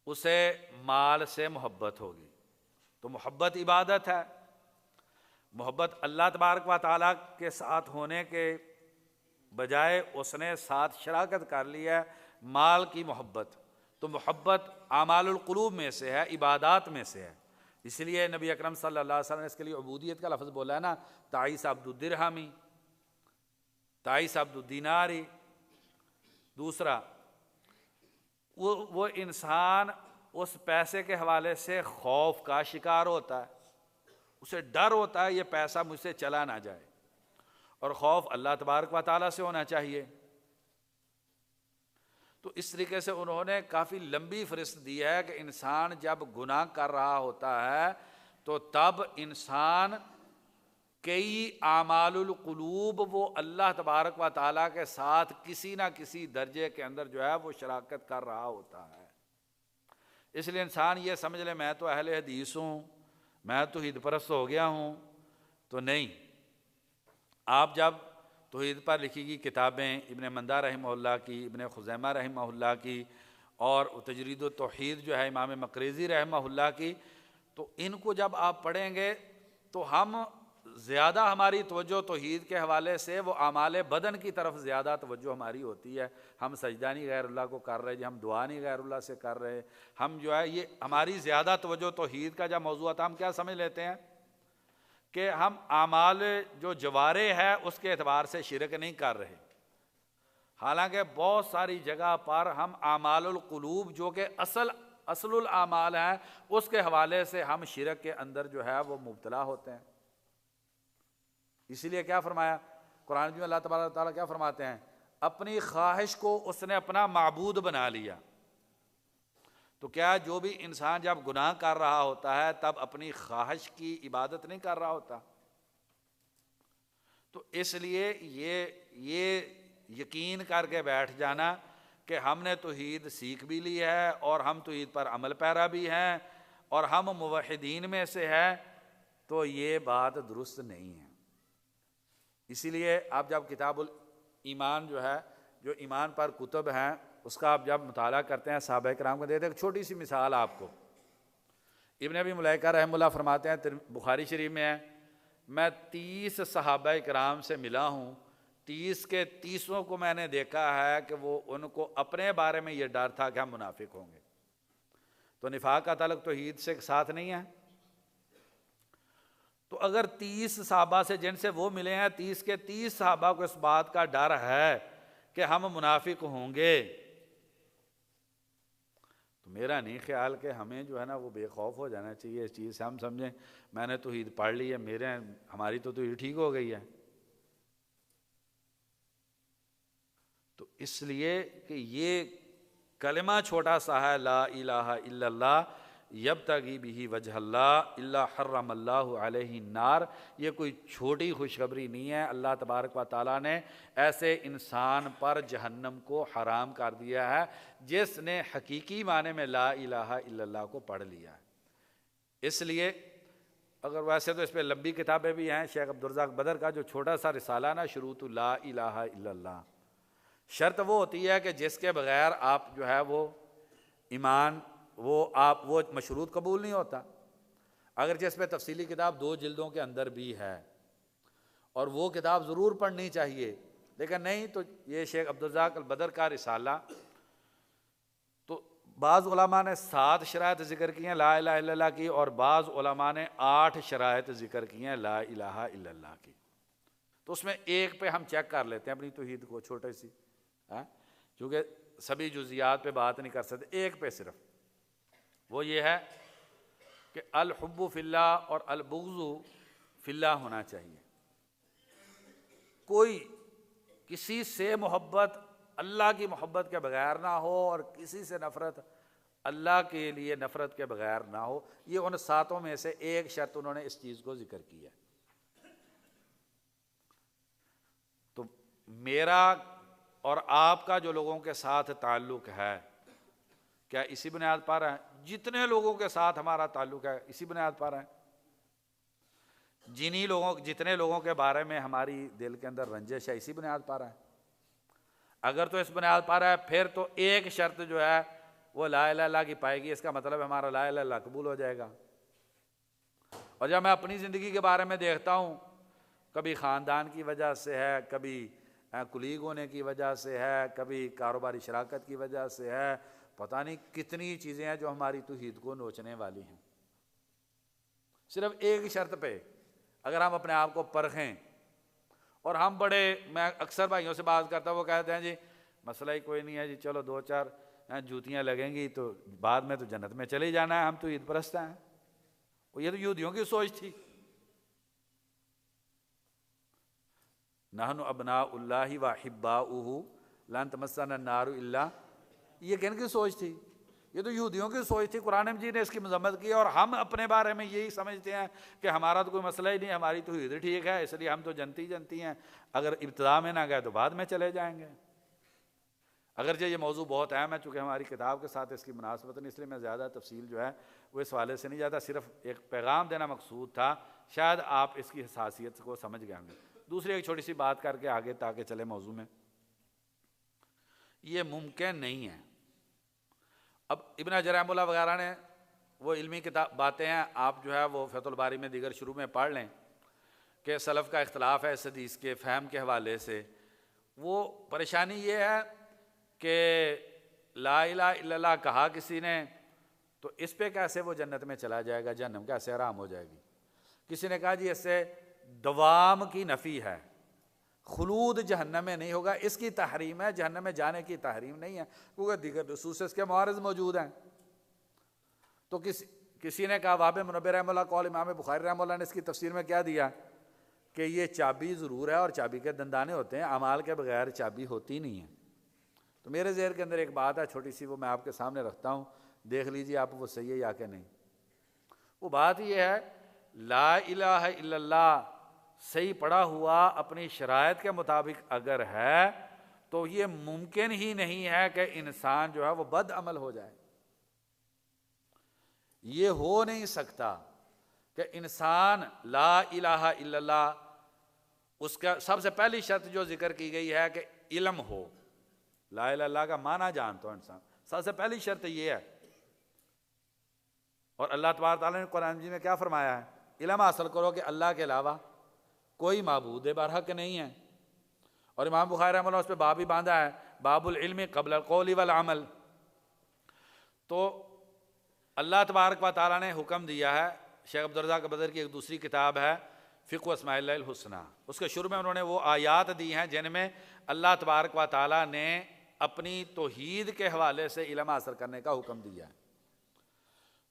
اسے مال سے محبت ہوگی، تو محبت عبادت ہے۔ محبت اللہ تبارک و تعالیٰ کے ساتھ ہونے کے بجائے اس نے ساتھ شراکت کر لی ہے مال کی محبت، تو محبت اعمال القلوب میں سے ہے، عبادات میں سے ہے۔ اس لیے نبی اکرم صلی اللہ علیہ وسلم نے اس کے لیے عبودیت کا لفظ بولا ہے نا، تعیس عبد الدرہمی، تعیس عبد الدیناری۔ دوسرا، وہ انسان اس پیسے کے حوالے سے خوف کا شکار ہوتا ہے، اسے ڈر ہوتا ہے یہ پیسہ مجھ سے چلا نہ جائے، اور خوف اللہ تبارک و تعالیٰ سے ہونا چاہیے۔ تو اس طریقے سے انہوں نے کافی لمبی فہرست دی ہے کہ انسان جب گناہ کر رہا ہوتا ہے تو تب انسان کئی اعمال القلوب وہ اللہ تبارک و تعالیٰ کے ساتھ کسی نہ کسی درجے کے اندر جو ہے وہ شراکت کر رہا ہوتا ہے۔ اس لیے انسان یہ سمجھ لے میں تو اہل حدیث ہوں، میں توحید پرست ہو گیا ہوں، تو نہیں۔ آپ جب توحید پر لکھی گئی کتابیں ابن مندہ رحمہ اللہ کی، ابن خزیمہ رحمہ اللہ کی، اور تجرید التوحید جو ہے امام مقریزی رحمہ اللہ کی، تو ان کو جب آپ پڑھیں گے تو ہم زیادہ ہماری توجہ توحید کے حوالے سے وہ اعمال بدن کی طرف زیادہ توجہ ہماری ہوتی ہے۔ ہم سجدہ نہیں غیر اللہ کو کر رہے جی، ہم دعا نہیں غیر اللہ سے کر رہے، ہم جو ہے یہ ہماری زیادہ توجہ توحید کا جب موضوع آتا ہے ہم کیا سمجھ لیتے ہیں کہ ہم اعمال جو جوارح ہے اس کے اعتبار سے شرک نہیں کر رہے، حالانکہ بہت ساری جگہ پر ہم اعمال القلوب جو کہ اصل الاعمال ہیں اس کے حوالے سے ہم شرک کے اندر جو ہے وہ مبتلا ہوتے ہیں۔ اسی لیے کیا فرمایا قرآن میں اللہ تبارک تعالیٰ کیا فرماتے ہیں؟ اپنی خواہش کو اس نے اپنا معبود بنا لیا۔ تو کیا جو بھی انسان جب گناہ کر رہا ہوتا ہے تب اپنی خواہش کی عبادت نہیں کر رہا ہوتا؟ تو اس لیے یہ یقین کر کے بیٹھ جانا کہ ہم نے توحید سیکھ بھی لی ہے اور ہم توحید پر عمل پیرا بھی ہیں اور ہم موحدین میں سے ہیں، تو یہ بات درست نہیں ہے۔ اسی لیے آپ جب کتاب الایمان جو ہے، جو ایمان پر کتب ہیں، اس کا آپ جب مطالعہ کرتے ہیں صحابہ کرام کو دیتے ہیں۔ ایک چھوٹی سی مثال آپ کو، ابن ابی ملیکہ رحمہ اللہ فرماتے ہیں، بخاری شریف میں ہے، میں 30 صحابہ کرام سے ملا ہوں، 30 کے 30 کو میں نے دیکھا ہے کہ وہ ان کو اپنے بارے میں یہ ڈر تھا کہ ہم منافق ہوں گے۔ تو نفاق کا تعلق توحید سے ساتھ نہیں ہے۔ تو اگر 30 صحابہ سے جن سے وہ ملے ہیں 30 کے 30 صحابہ کو اس بات کا ڈر ہے کہ ہم منافق ہوں گے، تو میرا نہیں خیال کہ ہمیں جو ہے نا وہ بے خوف ہو جانا چاہیے اس چیز سے۔ ہم سمجھیں میں نے توحید پڑھ لی ہے، ہماری تو توحید ٹھیک ہو گئی ہے۔ تو اس لیے کہ یہ کلمہ چھوٹا سا ہے، لا الہ الا اللہ یبتغی بہ وجہ اللہ الا حرم اللہ علیہ النار، یہ کوئی چھوٹی خوشخبری نہیں ہے۔ اللہ تبارک و تعالیٰ نے ایسے انسان پر جہنم کو حرام کر دیا ہے جس نے حقیقی معنی میں لا الہ الا اللہ کو پڑھ لیا ہے۔ اس لیے اگر ویسے تو اس پہ لمبی کتابیں بھی ہیں، شیخ عبدالرزاق بدر کا جو چھوٹا سا رسالہ نا شروط لا الہ الا اللہ، شرط وہ ہوتی ہے کہ جس کے بغیر آپ جو ہے وہ ایمان وہ مشروط قبول نہیں ہوتا۔ اگر جس پہ تفصیلی کتاب 2 جلدوں کے اندر بھی ہے اور وہ کتاب ضرور پڑھنی چاہیے، لیکن نہیں تو یہ شیخ عبدالرزاق البدر کا رسالہ، تو بعض علماء نے 7 شرائط ذکر کی ہیں لا الہ الا اللہ کی، اور بعض علماء نے 8 شرائط ذکر کی ہیں لا الہ الا اللہ کی۔ تو اس میں ایک پہ ہم چیک کر لیتے ہیں اپنی توحید کو، چھوٹے سی، چونکہ سبھی جزیات پہ بات نہیں کر سکتے، ایک پہ صرف، وہ یہ ہے کہ الحب فی اللہ اور البغض فی اللہ ہونا چاہیے۔ کوئی کسی سے محبت اللہ کی محبت کے بغیر نہ ہو اور کسی سے نفرت اللہ کے لیے نفرت کے بغیر نہ ہو۔ یہ ان ساتوں میں سے ایک شرط انہوں نے اس چیز کو ذکر کی ہے۔ تو میرا اور آپ کا جو لوگوں کے ساتھ تعلق ہے، کیا اسی بنیاد پر ہے؟ جتنے لوگوں کے ساتھ ہمارا تعلق ہے اسی بنیاد پر ہے۔ جتنے لوگوں کے بارے میں ہماری دل کے اندر رنجش ہے اسی بنیاد پر ہے۔ اگر تو اس بنیاد پر ہے پھر تو ایک شرط جو ہے وہ لا الہ الا اللہ کی پائے گی، اس کا مطلب ہمارا لا الہ الا اللہ قبول ہو جائے گا۔ اور جب میں اپنی زندگی کے بارے میں دیکھتا ہوں، کبھی خاندان کی وجہ سے ہے، کبھی کلیگ ہونے کی وجہ سے ہے، کبھی کاروباری شراکت کی وجہ سے ہے، پتہ نہیں کتنی چیزیں ہیں جو ہماری توحید کو نوچنے والی ہیں۔ صرف ایک شرط پہ اگر ہم اپنے آپ کو پرکھیں، اور ہم میں اکثر بھائیوں سے بات کرتا ہوں، وہ کہتے ہیں جی مسئلہ ہی کوئی نہیں ہے جی، چلو 2-4 جوتیاں لگیں گی تو بعد میں تو جنت میں چلے جانا ہے، ہم تو عید پرست ہیں۔ یہ تو یہودیوں کی سوچ تھی۔ نحن ابناء اللہ واحباؤہ لن تمسنا النار الا، یہ کن کی سوچ تھی؟ یہ تو یہودیوں کی سوچ تھی۔ قرآن مجید نے اس کی مذمت کی، اور ہم اپنے بارے میں یہی سمجھتے ہیں کہ ہمارا تو کوئی مسئلہ ہی نہیں، ہماری توحید ٹھیک ہے، اس لیے ہم تو جنتی ہیں، اگر ابتدا میں نہ گئے تو بعد میں چلے جائیں گے۔ اگرچہ یہ موضوع بہت اہم ہے، چونکہ ہماری کتاب کے ساتھ اس کی مناسبت نہیں، اس لیے میں زیادہ تفصیل جو ہے وہ اس حوالے سے نہیں جاتا، صرف ایک پیغام دینا مقصود تھا، شاید آپ اس کی حساسیت کو سمجھ گئے ہوں گے۔ دوسری ایک چھوٹی سی بات کر کے آگے تاکہ چلے موضوع میں، یہ ممکن نہیں ہے۔ اب ابن حجر رحمہ اللہ وغیرہ نے وہ علمی باتیں ہیں، آپ جو ہے وہ فتح الباری میں دیگر شروع میں پڑھ لیں کہ سلف کا اختلاف ہے اس حدیث کے فہم کے حوالے سے۔ وہ پریشانی یہ ہے کہ لا الہ الا اللہ کہا کسی نے تو اس پہ کیسے وہ جنت میں چلا جائے گا، جہنم کیسے حرام ہو جائے گی؟ کسی نے کہا جی اس سے دوام کی نفی ہے، خلود جہنم میں نہیں ہوگا، اس کی تحریم ہے، جہنم میں جانے کی تحریم نہیں ہے، کیونکہ دیگر نصوص اس کے معارض موجود ہیں۔ تو کسی نے کہا وہاب منبہ رحمہ اللہ قول امام بخاری رحمہ اللہ نے اس کی تفسیر میں کیا دیا کہ یہ چابی ضرور ہے اور چابی کے دندانے ہوتے ہیں، اعمال کے بغیر چابی ہوتی نہیں ہے۔ تو میرے ذہن کے اندر ایک بات ہے چھوٹی سی، وہ میں آپ کے سامنے رکھتا ہوں، دیکھ لیجیے آپ وہ صحیح ہے یا کہ نہیں۔ وہ بات یہ ہے لا الہ الا اللہ صحیح پڑھا ہوا اپنی شرائط کے مطابق اگر ہے تو یہ ممکن ہی نہیں ہے کہ انسان جو ہے وہ بد عمل ہو جائے۔ یہ ہو نہیں سکتا کہ انسان لا الہ الا اللہ، اس کا سب سے پہلی شرط جو ذکر کی گئی ہے کہ علم ہو، لا الہ الا اللہ کا معنی جانتا ہو انسان، سب سے پہلی شرط یہ ہے۔ اور اللہ تبارک تعالیٰ نے قرآن مجید میں کیا فرمایا ہے؟ علم حاصل کرو کہ اللہ کے علاوہ کوئی معبود برحق نہیں ہے۔ اور امام بخاری رحمہ اللہ اس پہ باب بھی باندھا ہے، باب العلم قبل القول والعمل۔ تو اللہ تبارک و تعالیٰ نے حکم دیا ہے، شیخ عبدالرزاق بدر کی ایک دوسری کتاب ہے فقہ اسماء اللہ الحسنی، اس کے شروع میں انہوں نے وہ آیات دی ہیں جن میں اللہ تبارک و تعالیٰ نے اپنی توحید کے حوالے سے علم حاصل کرنے کا حکم دیا ہے۔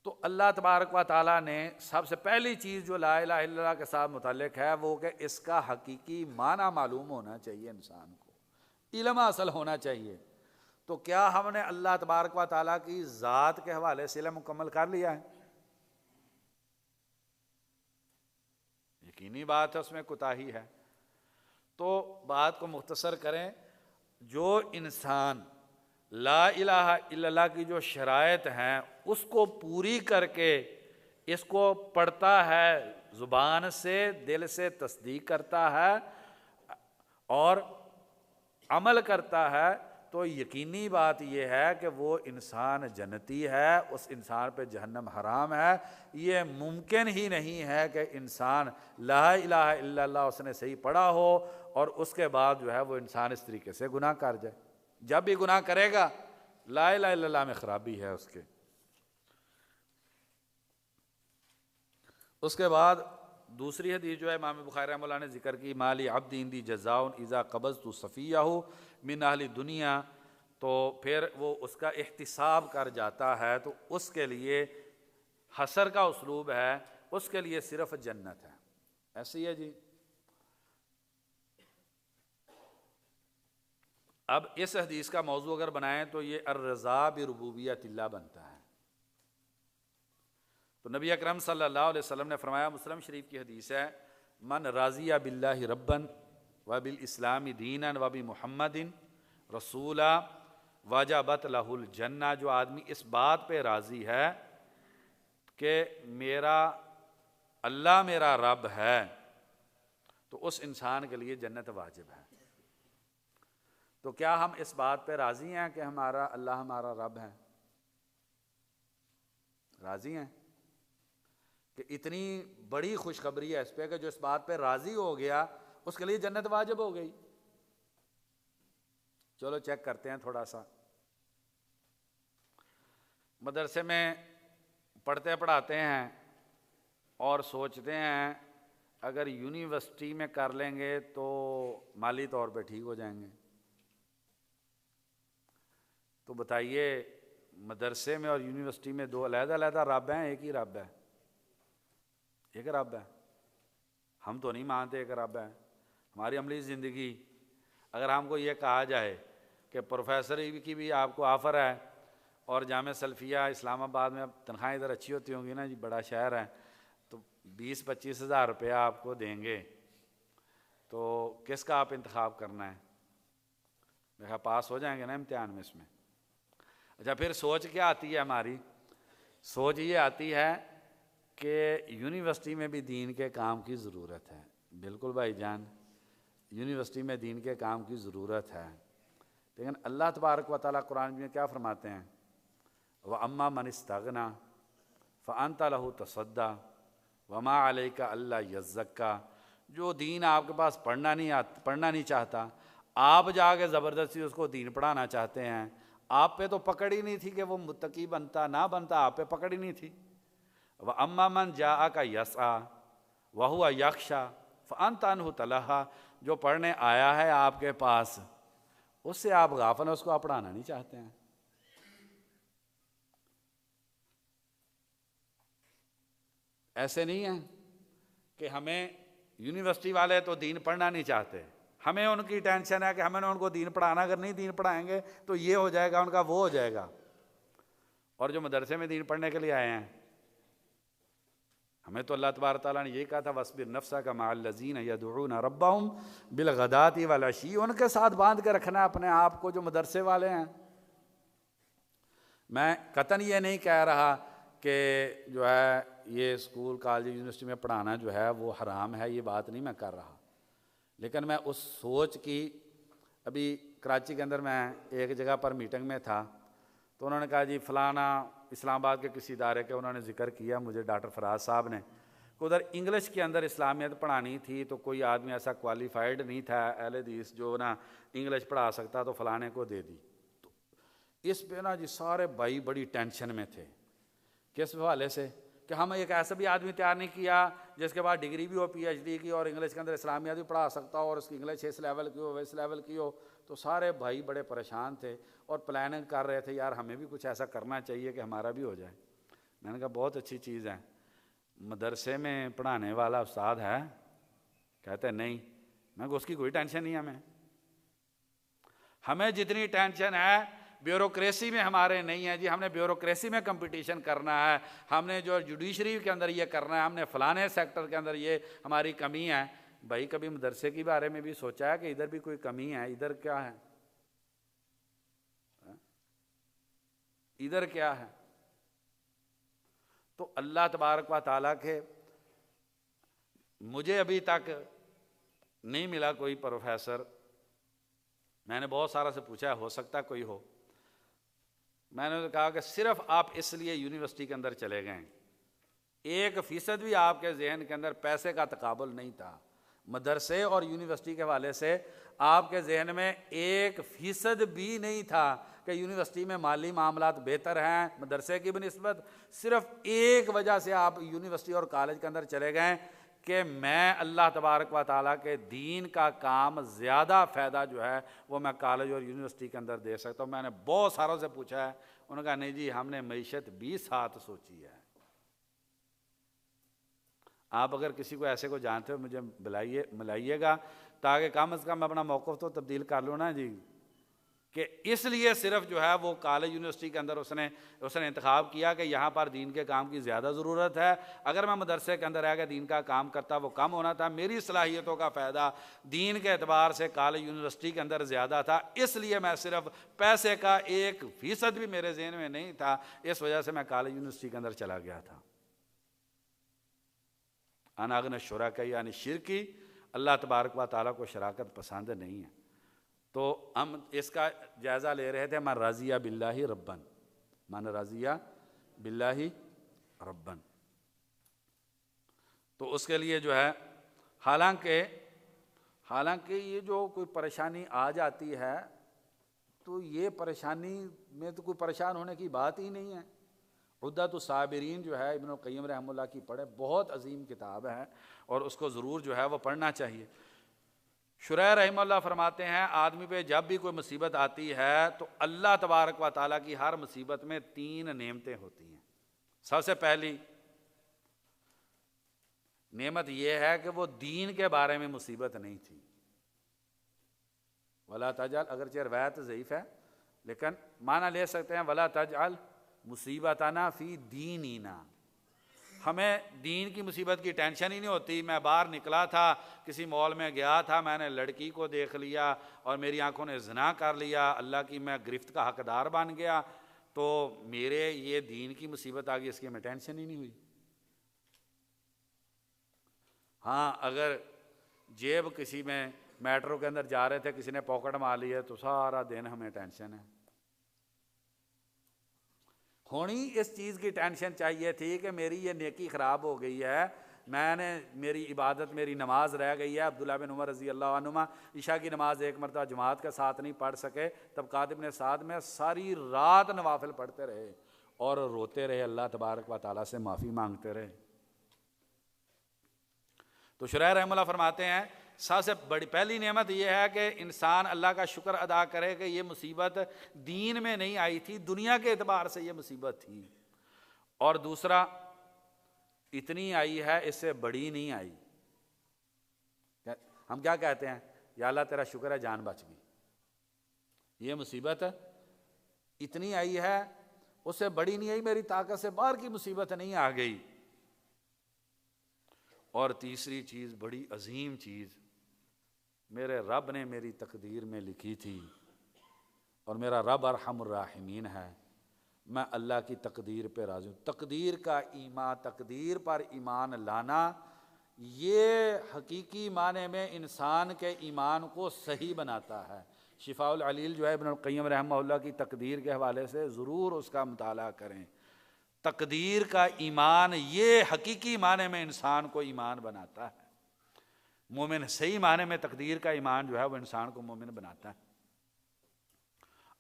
تو اللہ تبارک و تعالیٰ نے سب سے پہلی چیز جو لا الہ الا اللہ کے ساتھ متعلق ہے وہ کہ اس کا حقیقی معنی معلوم ہونا چاہیے، انسان کو علم حاصل ہونا چاہیے۔ تو کیا ہم نے اللہ تبارک و تعالیٰ کی ذات کے حوالے سے علم مکمل کر لیا ہے؟ یقینی بات ہے اس میں کوتاہی ہے۔ تو بات کو مختصر کریں، جو انسان لا الہ الا اللہ کی جو شرائط ہیں اس کو پوری کر کے اس کو پڑھتا ہے، زبان سے دل سے تصدیق کرتا ہے اور عمل کرتا ہے، تو یقینی بات یہ ہے کہ وہ انسان جنتی ہے، اس انسان پہ جہنم حرام ہے۔ یہ ممکن ہی نہیں ہے کہ انسان لا الہ الا اللہ اس نے صحیح پڑھا ہو اور اس کے بعد جو ہے وہ انسان اس طریقے سے گناہ کر جائے۔ جب بھی گناہ کرے گا لا الہ الا اللہ میں خرابی ہے اس کے۔ اس کے بعد دوسری حدیث جو ہے امام بخاری رحمہ اللہ نے ذکر کی، مالی عبد عندی جزاء اذا قبضت صفیہ من اہل دنیا، تو پھر وہ اس کا احتساب کر جاتا ہے، تو اس کے لیے حسر کا اسلوب ہے، اس کے لیے صرف جنت ہے۔ ایسے ہی ہے جی۔ اب اس حدیث کا موضوع اگر بنائیں تو یہ الرضا بربوبیت اللہ بنتا ہے۔ تو نبی اکرم صلی اللہ علیہ وسلم نے فرمایا، مسلم شریف کی حدیث ہے، من راضی باللہ ربا وبالاسلام دینا وبمحمد رسولا وجبت لہ الجنہ، جو آدمی اس بات پہ راضی ہے کہ میرا اللہ میرا رب ہے، تو اس انسان کے لیے جنت واجب ہے۔ تو کیا ہم اس بات پہ راضی ہیں کہ ہمارا اللہ ہمارا رب ہے؟ راضی ہیں کہ اتنی بڑی خوشخبری ہے اس پہ کہ جو اس بات پہ راضی ہو گیا اس کے لیے جنت واجب ہو گئی۔ چلو چیک کرتے ہیں تھوڑا سا۔ مدرسے میں پڑھتے پڑھاتے ہیں اور سوچتے ہیں اگر یونیورسٹی میں کر لیں گے تو مالی طور پہ ٹھیک ہو جائیں گے۔ تو بتائیے، مدرسے میں اور یونیورسٹی میں دو علیحدہ علیحدہ رب ہیں، ایک ہی رب ہے؟ ایک رب ہے۔ ہم تو نہیں مانتے ایک رب ہے۔ ہماری عملی زندگی، اگر ہم کو یہ کہا جائے کہ پروفیسر کی بھی آپ کو آفر ہے اور جامعہ سلفیہ اسلام آباد میں، اب تنخواہیں ادھر اچھی ہوتی ہوں گی نا جی، بڑا شہر ہے، تو 20-25 ہزار روپیہ آپ کو دیں گے، تو کس کا آپ انتخاب کرنا ہے؟ دیکھا پاس ہو جائیں گے نا امتحان میں اس میں۔ اچھا، پھر سوچ کیا آتی ہے ہماری؟ سوچ یہ آتی ہے کہ یونیورسٹی میں بھی دین کے کام کی ضرورت ہے۔ بالکل بھائی جان، یونیورسٹی میں دین کے کام کی ضرورت ہے، لیکن اللہ تبارک و تعالیٰ قرآن میں کیا فرماتے ہیں؟ وَأَمَّا مَنِ اسْتَغْنَىٰ فَأَنْتَ لَهُ تَصَدَّىٰ وَمَا عَلَيْكَ أَلَّا يَزَّكَّىٰ۔ جو دین آپ کے پاس پڑھنا نہیں چاہتا، آپ جا کے زبردستی اس کو دین پڑھانا چاہتے ہیں، آپ پہ تو پکڑ ہی نہیں تھی کہ وہ متقی بنتا نہ بنتا، آپ پہ پکڑ ہی نہیں تھی۔ وَأَمَّا مَنْ جَاءَكَ يَسْعَىٰ وَهُوَ يَخْشَىٰ فَأَنْتَ عَنْهُ تَلَهَّىٰ۔ جو پڑھنے آیا ہے آپ کے پاس، اس سے آپ غافل ہیں، اس کو آپ پڑھانا نہیں چاہتے ہیں۔ ایسے نہیں ہے کہ ہمیں یونیورسٹی والے تو دین پڑھنا نہیں چاہتے، ہمیں ان کی ٹینشن ہے کہ ہمیں ان کو دین پڑھانا، اگر نہیں دین پڑھائیں گے تو یہ ہو جائے گا، ان کا وہ ہو جائے گا۔ اور جو مدرسے میں دین پڑھنے کے لیے آئے ہیں، ہمیں تو اللہ تبارک تعالیٰ نے یہ کہا تھا وَاصْبِرْ نَفْسَكَ مَعَ الَّذِينَ يَدْعُونَ رَبَّهُمْ بِالْغَدَاةِ وَالْعَشِيِّ، ان کے ساتھ باندھ کے رکھنا ہے اپنے آپ کو جو مدرسے والے ہیں۔ میں قطعاً یہ نہیں کہہ رہا کہ جو ہے یہ اسکول کالج یونیورسٹی میں پڑھانا جو ہے وہ حرام ہے، یہ بات نہیں میں کر رہا، لیکن میں اس سوچ کی، ابھی کراچی کے اندر میں ایک جگہ پر میٹنگ میں تھا، تو انہوں نے کہا جی فلانا اسلام آباد کے کسی ادارے کے انہوں نے ذکر کیا مجھے، ڈاکٹر فراز صاحب نے، کہ ادھر انگلش کے اندر اسلامیت پڑھانی تھی، تو کوئی آدمی ایسا کوالیفائڈ نہیں تھا اہل حدیث جو نا انگلش پڑھا سکتا، تو فلانے کو دے دی۔ تو اس پہ نا جی سارے بھائی بڑی ٹینشن میں تھے۔ کس حوالے سے؟ کہ ہم ایک ایسا بھی آدمی تیار نہیں کیا جس کے بعد ڈگری بھی ہو پی ایچ ڈی کی اور انگلش کے اندر اسلامیات بھی پڑھا سکتا ہو اور اس کی انگلش اس لیول کی ہو اس لیول کی ہو۔ تو سارے بھائی بڑے پریشان تھے اور پلاننگ کر رہے تھے، یار ہمیں بھی کچھ ایسا کرنا چاہیے کہ ہمارا بھی ہو جائے۔ میں نے کہا بہت اچھی چیز ہے، مدرسے میں پڑھانے والا استاد ہے؟ کہتے ہیں نہیں۔ میں کہا اس کی کوئی ٹینشن نہیں ہے، ہمیں جتنی ٹینشن ہے بیوروکریسی میں ہمارے نہیں ہے جی، ہم نے بیوروکریسی میں کمپٹیشن کرنا ہے، ہم نے جو جوڈیشری کے اندر یہ کرنا ہے، ہم نے فلانے سیکٹر کے اندر یہ ہماری کمی ہے۔ بھائی کبھی مدرسے کے بارے میں بھی سوچا ہے کہ ادھر بھی کوئی کمی ہے؟ ادھر کیا ہے؟ ادھر کیا ہے؟ تو اللہ تبارک و تعالیٰ کے، مجھے ابھی تک نہیں ملا کوئی پروفیسر، میں نے بہت سارا سے پوچھا ہے، ہو سکتا ہے کوئی ہو۔ میں نے کہا کہ صرف آپ اس لیے یونیورسٹی کے اندر چلے گئے، 1% بھی آپ کے ذہن کے اندر پیسے کا تقابل نہیں تھا، مدرسے اور یونیورسٹی کے حوالے سے آپ کے ذہن میں 1% بھی نہیں تھا کہ یونیورسٹی میں مالی معاملات بہتر ہیں مدرسے کی بنسبت۔ صرف ایک وجہ سے آپ یونیورسٹی اور کالج کے اندر چلے گئے کہ میں اللہ تبارک و تعالیٰ کے دین کا کام زیادہ فائدہ جو ہے وہ میں کالج اور یونیورسٹی کے اندر دے سکتا ہوں. میں نے بہت ساروں سے پوچھا ہے, انہوں نے کہا نہیں جی ہم نے معیشت 20 ساتھ سوچی ہے. آپ اگر کسی کو ایسے کو جانتے ہو مجھے ملائیے گا تاکہ کم از کم اپنا موقف تو تبدیل کر لوں نا جی, کہ اس لیے صرف جو ہے وہ کالج یونیورسٹی کے اندر اس نے انتخاب کیا کہ یہاں پر دین کے کام کی زیادہ ضرورت ہے. اگر میں مدرسے کے اندر رہ کے دین کا کام کرتا وہ کم ہونا تھا. میری صلاحیتوں کا فائدہ دین کے اعتبار سے کالج یونیورسٹی کے اندر زیادہ تھا, اس لیے میں صرف پیسے کا 1% بھی میرے ذہن میں نہیں تھا, اس وجہ سے میں کالج یونیورسٹی کے اندر چلا گیا تھا. انا اغنی الشرکاء یعنی شرکی, اللہ تبارک و تعالیٰ کو شراکت پسند نہیں ہے. تو ہم اس کا جائزہ لے رہے تھے, من رضی باللہ ربن, من رضی باللہ ربن. تو اس کے لیے جو ہے حالانکہ یہ جو کوئی پریشانی آ جاتی ہے تو یہ پریشانی میں تو کوئی پریشان ہونے کی بات ہی نہیں ہے. عدۃ الصابرین جو ہے ابن القیم رحمہ اللہ کی پڑھے, بہت عظیم کتاب ہے اور اس کو ضرور جو ہے وہ پڑھنا چاہیے. شریح رحمہ اللہ فرماتے ہیں آدمی پہ جب بھی کوئی مصیبت آتی ہے تو اللہ تبارک و تعالیٰ کی ہر مصیبت میں 3 نعمتیں ہوتی ہیں. سب سے پہلی نعمت یہ ہے کہ وہ دین کے بارے میں مصیبت نہیں تھی. ولا تجعل, اگرچہ روایت ضعیف ہے لیکن معنی لے سکتے ہیں, ولا تجعل مصیبتنا فی دیننا, ہمیں دین کی مصیبت کی ٹینشن ہی نہیں ہوتی. میں باہر نکلا تھا, کسی مال میں گیا تھا, میں نے لڑکی کو دیکھ لیا اور میری آنکھوں نے زنا کر لیا, اللہ کی میں گرفت کا حقدار بن گیا, تو میرے یہ دین کی مصیبت آ گئی, اس کی ہمیں ٹینشن ہی نہیں ہوئی. ہاں اگر جیب کسی میں میٹرو کے اندر جا رہے تھے کسی نے پاکٹ مار لی ہے تو سارا دن ہمیں ٹینشن ہے. ہونی اس چیز کی ٹینشن چاہیے تھی کہ میری یہ نیکی خراب ہو گئی ہے, میری عبادت, میری نماز رہ گئی ہے. عبداللہ بن عمر رضی اللہ عنہما عشاء کی نماز ایک مرتبہ جماعت کے ساتھ نہیں پڑھ سکے, تب طبقات ابن سعد میں ساری رات نوافل پڑھتے رہے اور روتے رہے, اللہ تبارک و تعالیٰ سے معافی مانگتے رہے. تو شریح رحمہ اللہ فرماتے ہیں سب سے بڑی پہلی نعمت یہ ہے کہ انسان اللہ کا شکر ادا کرے کہ یہ مصیبت دین میں نہیں آئی تھی, دنیا کے اعتبار سے یہ مصیبت تھی. اور دوسرا اتنی آئی ہے اس سے بڑی نہیں آئی. ہم کیا کہتے ہیں, یا اللہ تیرا شکر ہے جان بچ گئی. یہ مصیبت اتنی آئی ہے اس سے بڑی نہیں آئی, میری طاقت سے باہر کی مصیبت نہیں آ گئی. اور تیسری چیز, بڑی عظیم چیز, میرے رب نے میری تقدیر میں لکھی تھی اور میرا رب ارحم الراحمین ہے, میں اللہ کی تقدیر پہ راضی ہوں. تقدیر کا ایمان, تقدیر پر ایمان لانا یہ حقیقی معنی میں انسان کے ایمان کو صحیح بناتا ہے. شفاء العلیل جو ہے ابن القیم رحمہ اللہ کی تقدیر کے حوالے سے ضرور اس کا مطالعہ کریں. تقدیر کا ایمان یہ حقیقی معنی میں انسان کو ایمان بناتا ہے. مومن صحیح معنی میں تقدیر کا ایمان جو ہے وہ انسان کو مومن بناتا ہے.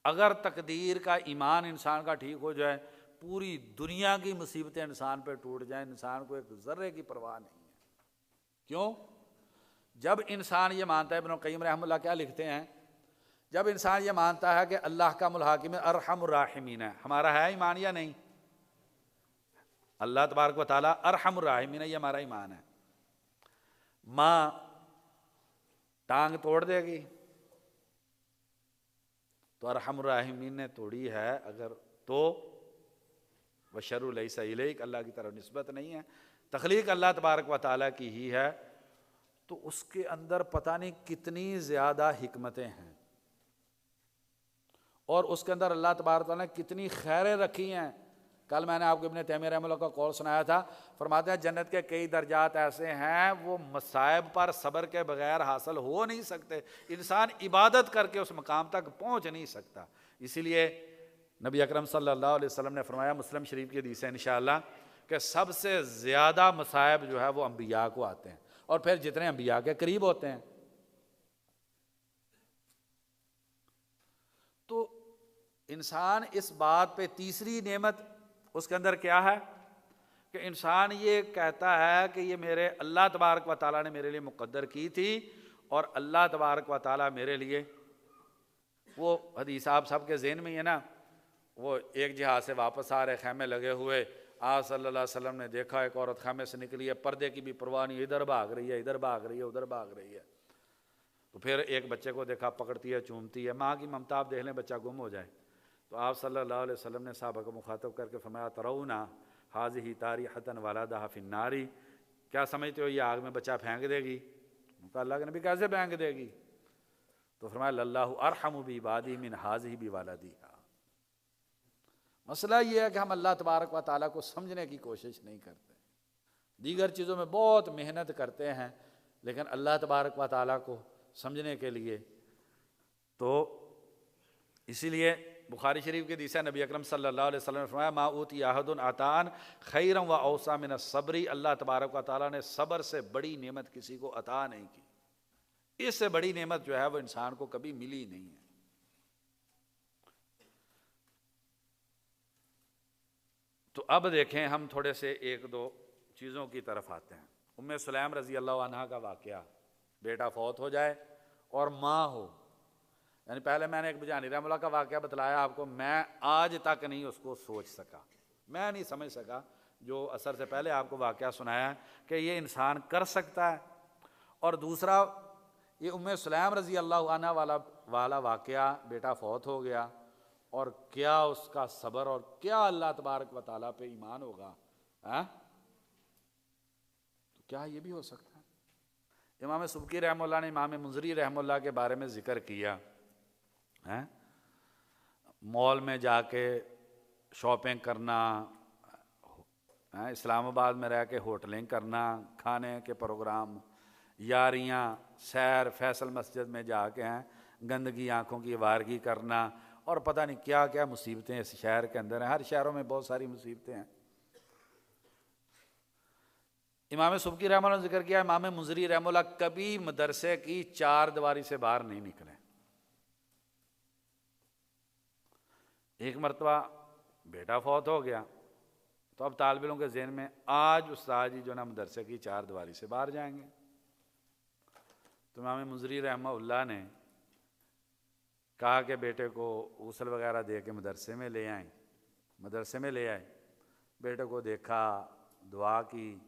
اگر تقدیر کا ایمان انسان کا ٹھیک ہو جائے, پوری دنیا کی مصیبتیں انسان پہ ٹوٹ جائیں, انسان کو ایک ذرے کی پرواہ نہیں ہے. کیوں؟ جب انسان یہ مانتا ہے, ابن القیم رحمہ اللہ کیا لکھتے ہیں, جب انسان یہ مانتا ہے کہ اللہ کا الحاکم ارحم الراحمین ہے, ہمارا ہے ایمان یا نہیں؟ اللہ تبارک و تعالیٰ ارحم الراحمین, یہ ہمارا ایمان ہے. ماں ٹانگ توڑ دے گی تو ارحم الراحمین نے توڑی ہے, اگر تو وشر لیس الیک, اللہ کی طرف نسبت نہیں ہے, تخلیق اللہ تبارک و تعالیٰ کی ہی ہے, تو اس کے اندر پتہ نہیں کتنی زیادہ حکمتیں ہیں اور اس کے اندر اللہ تبارک و تعالیٰ نے کتنی خیریں رکھی ہیں. کل میں نے آپ کو ابن تیمیہ رحمہ اللہ کا قول سنایا تھا, فرماتے ہیں جنت کے کئی درجات ایسے ہیں وہ مصائب پر صبر کے بغیر حاصل ہو نہیں سکتے, انسان عبادت کر کے اس مقام تک پہنچ نہیں سکتا. اسی لیے نبی اکرم صلی اللہ علیہ وسلم نے فرمایا, مسلم شریف کی حدیث ہے انشاءاللہ, کہ سب سے زیادہ مصائب جو ہے وہ انبیاء کو آتے ہیں, اور پھر جتنے انبیاء کے قریب ہوتے ہیں. تو انسان اس بات پہ, تیسری نعمت اس کے اندر کیا ہے کہ انسان یہ کہتا ہے کہ یہ میرے اللہ تبارک و تعالیٰ نے میرے لیے مقدر کی تھی، اور اللہ تبارک و تعالیٰ میرے لیے، وہ حدیث آپ سب کے ذہن میں ہے نا، وہ ایک جہاز سے واپس آ رہے، خیمے لگے ہوئے، آپ صلی اللہ علیہ وسلم نے دیکھا ایک عورت خیمے سے نکلی ہے، پردے کی بھی پرواہ نہیں، ادھر بھاگ رہی ہے، ادھر بھاگ رہی ہے، ادھر بھاگ رہی ہے۔ تو پھر ایک بچے کو دیکھا، پکڑتی ہے، چومتی ہے، ماں کی ممتا آپ دیکھ لیں بچہ گم ہو جائے۔ تو آپ صلی اللہ علیہ وسلم نے صحابہ کو مخاطب کر کے فرمایا ترونا حاذہ طاریحۃ ولدہا فی النار، کیا سمجھتے ہو یہ آگ میں بچہ پھینک دے گی؟ کہا اللہ کے نبی کیسے پھینک دے گی؟ تو فرمایا للہ ارحم بعبادی من حاذہ بولدہا۔ مسئلہ یہ ہے کہ ہم اللہ تبارک و تعالیٰ کو سمجھنے کی کوشش نہیں کرتے، دیگر چیزوں میں بہت محنت کرتے ہیں، لیکن اللہ تبارک و تعالیٰ کو سمجھنے کے لیے تو اسی لیے بخاری شریف کے حدیث ہے، نبی اکرم صلی اللہ علیہ وسلم نے فرمایا ما اوتی احد عطاء خیرا و اوسع من الصبر، اللہ تبارک و تعالیٰ نے صبر سے بڑی نعمت کسی کو عطا نہیں کی، اس سے بڑی نعمت جو ہے وہ انسان کو کبھی ملی نہیں ہے۔ تو اب دیکھیں ہم تھوڑے سے ایک دو چیزوں کی طرف آتے ہیں۔ ام سلیم رضی اللہ عنہا کا واقعہ، بیٹا فوت ہو جائے اور ماں ہو، یعنی پہلے میں نے ایک بجانی رحمہ اللہ کا واقعہ بتلایا آپ کو، میں آج تک نہیں اس کو سوچ سکا، میں نہیں سمجھ سکا جو اثر سے پہلے آپ کو واقعہ سنایا ہے کہ یہ انسان کر سکتا ہے۔ اور دوسرا یہ ام سلیم رضی اللہ عنہ والا واقعہ، بیٹا فوت ہو گیا اور کیا اس کا صبر اور کیا اللہ تبارک و تعالیٰ پہ ایمان ہوگا، تو کیا یہ بھی ہو سکتا ہے؟ امام سبکی رحمہ اللہ نے امام منذری رحمہ اللہ کے بارے میں ذکر کیا، مال میں جا کے شاپنگ کرنا، اسلام آباد میں رہ کے ہوٹلنگ کرنا، کھانے کے پروگرام، یاریاں، سیر، فیصل مسجد میں جا کے گندگی، آنکھوں کی وارگی کرنا، اور پتہ نہیں کیا کیا مصیبتیں اس شہر کے اندر ہیں، ہر شہروں میں بہت ساری مصیبتیں ہیں۔ امام سبکی رحمہ اللہ نے ذکر کیا، امام منذری رحمہ اللہ کبھی مدرسے کی چار دیواری سے باہر نہیں نکلے۔ ایک مرتبہ بیٹا فوت ہو گیا تو اب طالب علموں کے ذہن میں آج استاد جی جو نا مدرسے کی چار دیواری سے باہر جائیں گے، تو امام منذری رحمہ اللہ نے کہا کہ بیٹے کو غسل وغیرہ دے کے مدرسے میں لے آئیں۔ مدرسے میں لے آئے، بیٹے کو دیکھا، دعا کی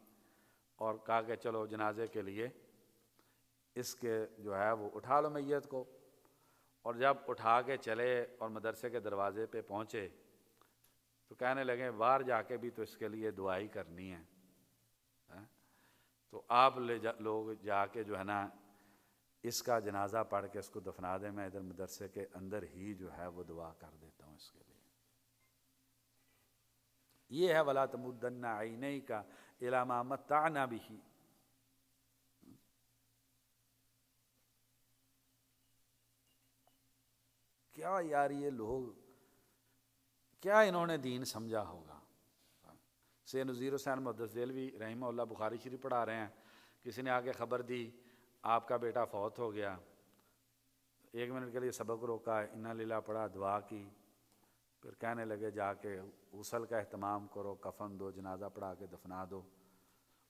اور کہا کہ چلو جنازے کے لیے اس کے جو ہے وہ اٹھا لو میت کو۔ اور جب اٹھا کے چلے اور مدرسے کے دروازے پہ پہنچے تو کہنے لگے باہر جا کے بھی تو اس کے لیے دعائی کرنی ہے، تو آپ لوگ جا کے جو ہے نا اس کا جنازہ پڑھ کے اس کو دفنا دیں، میں ادھر مدرسے کے اندر ہی جو ہے وہ دعا کر دیتا ہوں اس کے لیے۔ یہ ہے وَلَا تَمُدَّنَّ عَيْنَيْكَ إِلَىٰ مَا مَتَّعْنَا بِهِ۔ کیا یار یہ لوگ، کیا انہوں نے دین سمجھا ہوگا؟ سید نذیر حسین محدث دہلوی رحمہ اللہ بخاری شریف پڑھا رہے ہیں، کسی نے آگے خبر دی آپ کا بیٹا فوت ہو گیا، 1 منٹ کے لیے سبق روکا، انا للہ پڑھا، دعا کی، پھر کہنے لگے جا کے غسل کا اہتمام کرو، کفن دو، جنازہ پڑھا کے دفنا دو۔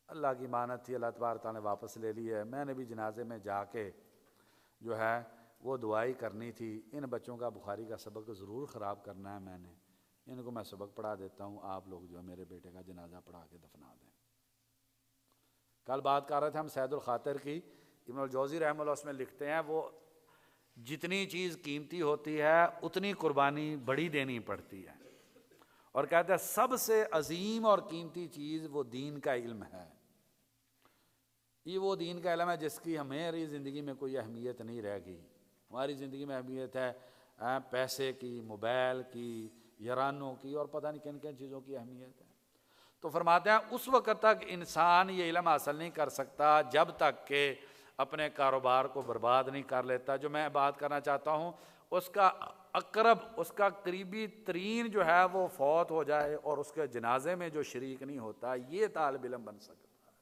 اللہ کی مانت تھی، اللہ تبارک تعالیٰ نے واپس لے لی ہے، میں نے بھی جنازے میں جا کے جو ہے وہ دعائی کرنی تھی، ان بچوں کا بخاری کا سبق ضرور خراب کرنا ہے، میں نے ان کو میں سبق پڑھا دیتا ہوں، آپ لوگ جو ہے میرے بیٹے کا جنازہ پڑھا کے دفنا دیں۔ کل بات کر رہے تھے ہم سید الخاطر کی، ابن الجوزی رحمہ اللہ اس میں لکھتے ہیں وہ جتنی چیز قیمتی ہوتی ہے اتنی قربانی بڑی دینی پڑتی ہے، اور کہتے ہیں سب سے عظیم اور قیمتی چیز وہ دین کا علم ہے۔ یہ وہ دین کا علم ہے جس کی ہماری زندگی میں کوئی اہمیت نہیں رہ گئی، ہماری زندگی میں اہمیت ہے پیسے کی، موبائل کی، یارانوں کی، اور پتہ نہیں کن کن چیزوں کی اہمیت ہے۔ تو فرماتے ہیں اس وقت تک انسان یہ علم حاصل نہیں کر سکتا جب تک کہ اپنے کاروبار کو برباد نہیں کر لیتا۔ جو میں بات کرنا چاہتا ہوں اس کا اقرب، اس کا قریبی ترین جو ہے وہ فوت ہو جائے اور اس کے جنازے میں جو شریک نہیں ہوتا، یہ طالب علم بن سکتا ہے۔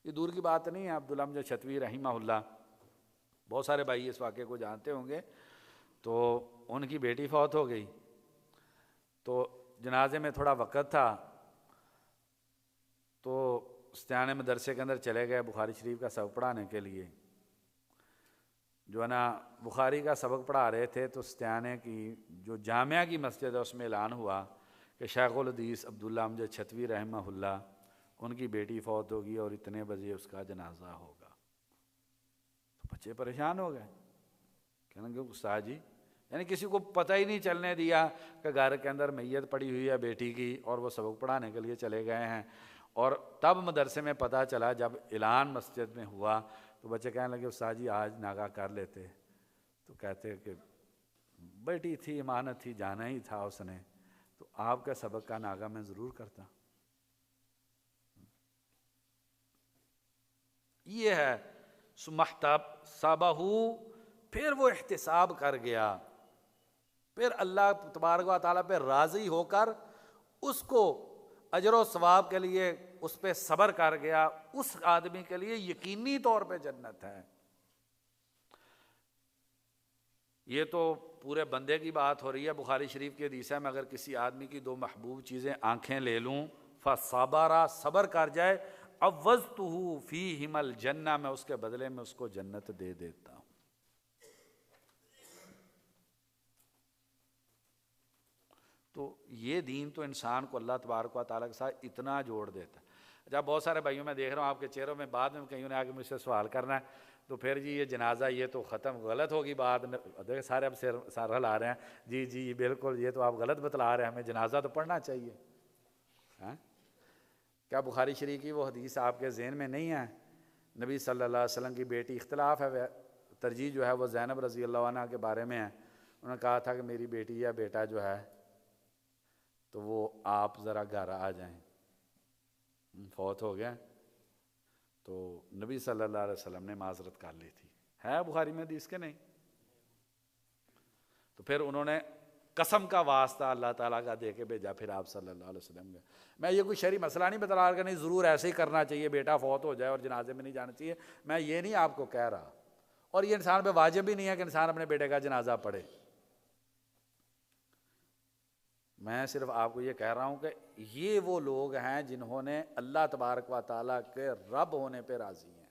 یہ دور کی بات نہیں ہے۔ عبداللہ بن شتوی رحمہ اللہ، بہت سارے بھائی اس واقعے کو جانتے ہوں گے، تو ان کی بیٹی فوت ہو گئی، تو جنازے میں تھوڑا وقت تھا تو استیانے مدرسے کے اندر چلے گئے بخاری شریف کا سبق پڑھانے کے لیے. جو ہے نا بخاری کا سبق پڑھا رہے تھے تو استیانے کی جو جامعہ کی مسجد ہے اس میں اعلان ہوا کہ شیخ الحدیث عبداللہ امجد چھتوی رحمہ اللہ ان کی بیٹی فوت ہوگی اور اتنے بجے اس کا جنازہ ہوگا. تو بچے پریشان ہو گئے, کہنے لگے استاد جی, یعنی کسی کو پتہ ہی نہیں چلنے دیا کہ گھر کے اندر میت پڑی ہوئی ہے بیٹی کی اور وہ سبق پڑھانے کے لیے چلے گئے ہیں. اور تب مدرسے میں پتہ چلا جب اعلان مسجد میں ہوا تو بچے کہنے لگے استاد جی آج ناغہ کر لیتے. تو کہتے کہ بیٹی تھی, امانت تھی, جانا ہی تھا اس نے, تو آپ کا سبق کا ناغہ میں ضرور کرتا. یہ ہے سمحتب صابہ, پھر وہ احتساب کر گیا, پھر اللہ تبارک و تعالیٰ پہ راضی ہو کر اس کو اجر و ثواب کے لیے اس پہ صبر کر گیا. اس آدمی کے لیے یقینی طور پہ جنت ہے. یہ تو پورے بندے کی بات ہو رہی ہے. بخاری شریف کی حدیث ہے میں اگر کسی آدمی کی دو محبوب چیزیں آنکھیں لے لوں فصبر, صبر کر جائے, عوضتہ فیہم الجنہ, میں اس کے بدلے میں اس کو جنت دے دیتا ہوں. تو یہ دین تو انسان کو اللہ تبارک و تعالیٰ کے ساتھ اتنا جوڑ دیتا ہے. جب بہت سارے بھائیوں میں دیکھ رہا ہوں آپ کے چہروں میں بعد میں کئیوں نے آ کے مجھ سے سوال کرنا ہے تو پھر جی یہ جنازہ یہ تو ختم غلط ہوگی بات, دیکھیں سارے اب سر ہلا رہے ہیں جی جی بالکل یہ تو آپ غلط بتلا رہے ہیں, ہمیں جنازہ تو پڑھنا چاہیے. کیا بخاری شریف کی وہ حدیث آپ کے ذہن میں نہیں ہے؟ نبی صلی اللہ علیہ وسلم کی بیٹی, اختلاف ہے, ترجیح جو ہے وہ زینب رضی اللہ عنہ کے بارے میں ہے. انہوں نے کہا تھا کہ میری بیٹی یا بیٹا جو ہے تو وہ آپ ذرا گھر آ جائیں, فوت ہو گیا. تو نبی صلی اللہ علیہ وسلم نے معذرت کر لی تھی. ہے بخاری میں حدیث کے نہیں؟ تو پھر انہوں نے قسم کا واسطہ اللہ تعالیٰ کا دے کے بھیجا پھر آپ صلی اللہ علیہ وسلم گئے. میں یہ کوئی شرعی مسئلہ نہیں بتا رہا کہ نہیں ضرور ایسے ہی کرنا چاہیے, بیٹا فوت ہو جائے اور جنازے میں نہیں جانا چاہیے, میں یہ نہیں آپ کو کہہ رہا. اور یہ انسان پہ واجب بھی نہیں ہے کہ انسان اپنے بیٹے کا جنازہ پڑھے. میں صرف آپ کو یہ کہہ رہا ہوں کہ یہ وہ لوگ ہیں جنہوں نے اللہ تبارک و تعالیٰ کے رب ہونے پہ راضی ہیں,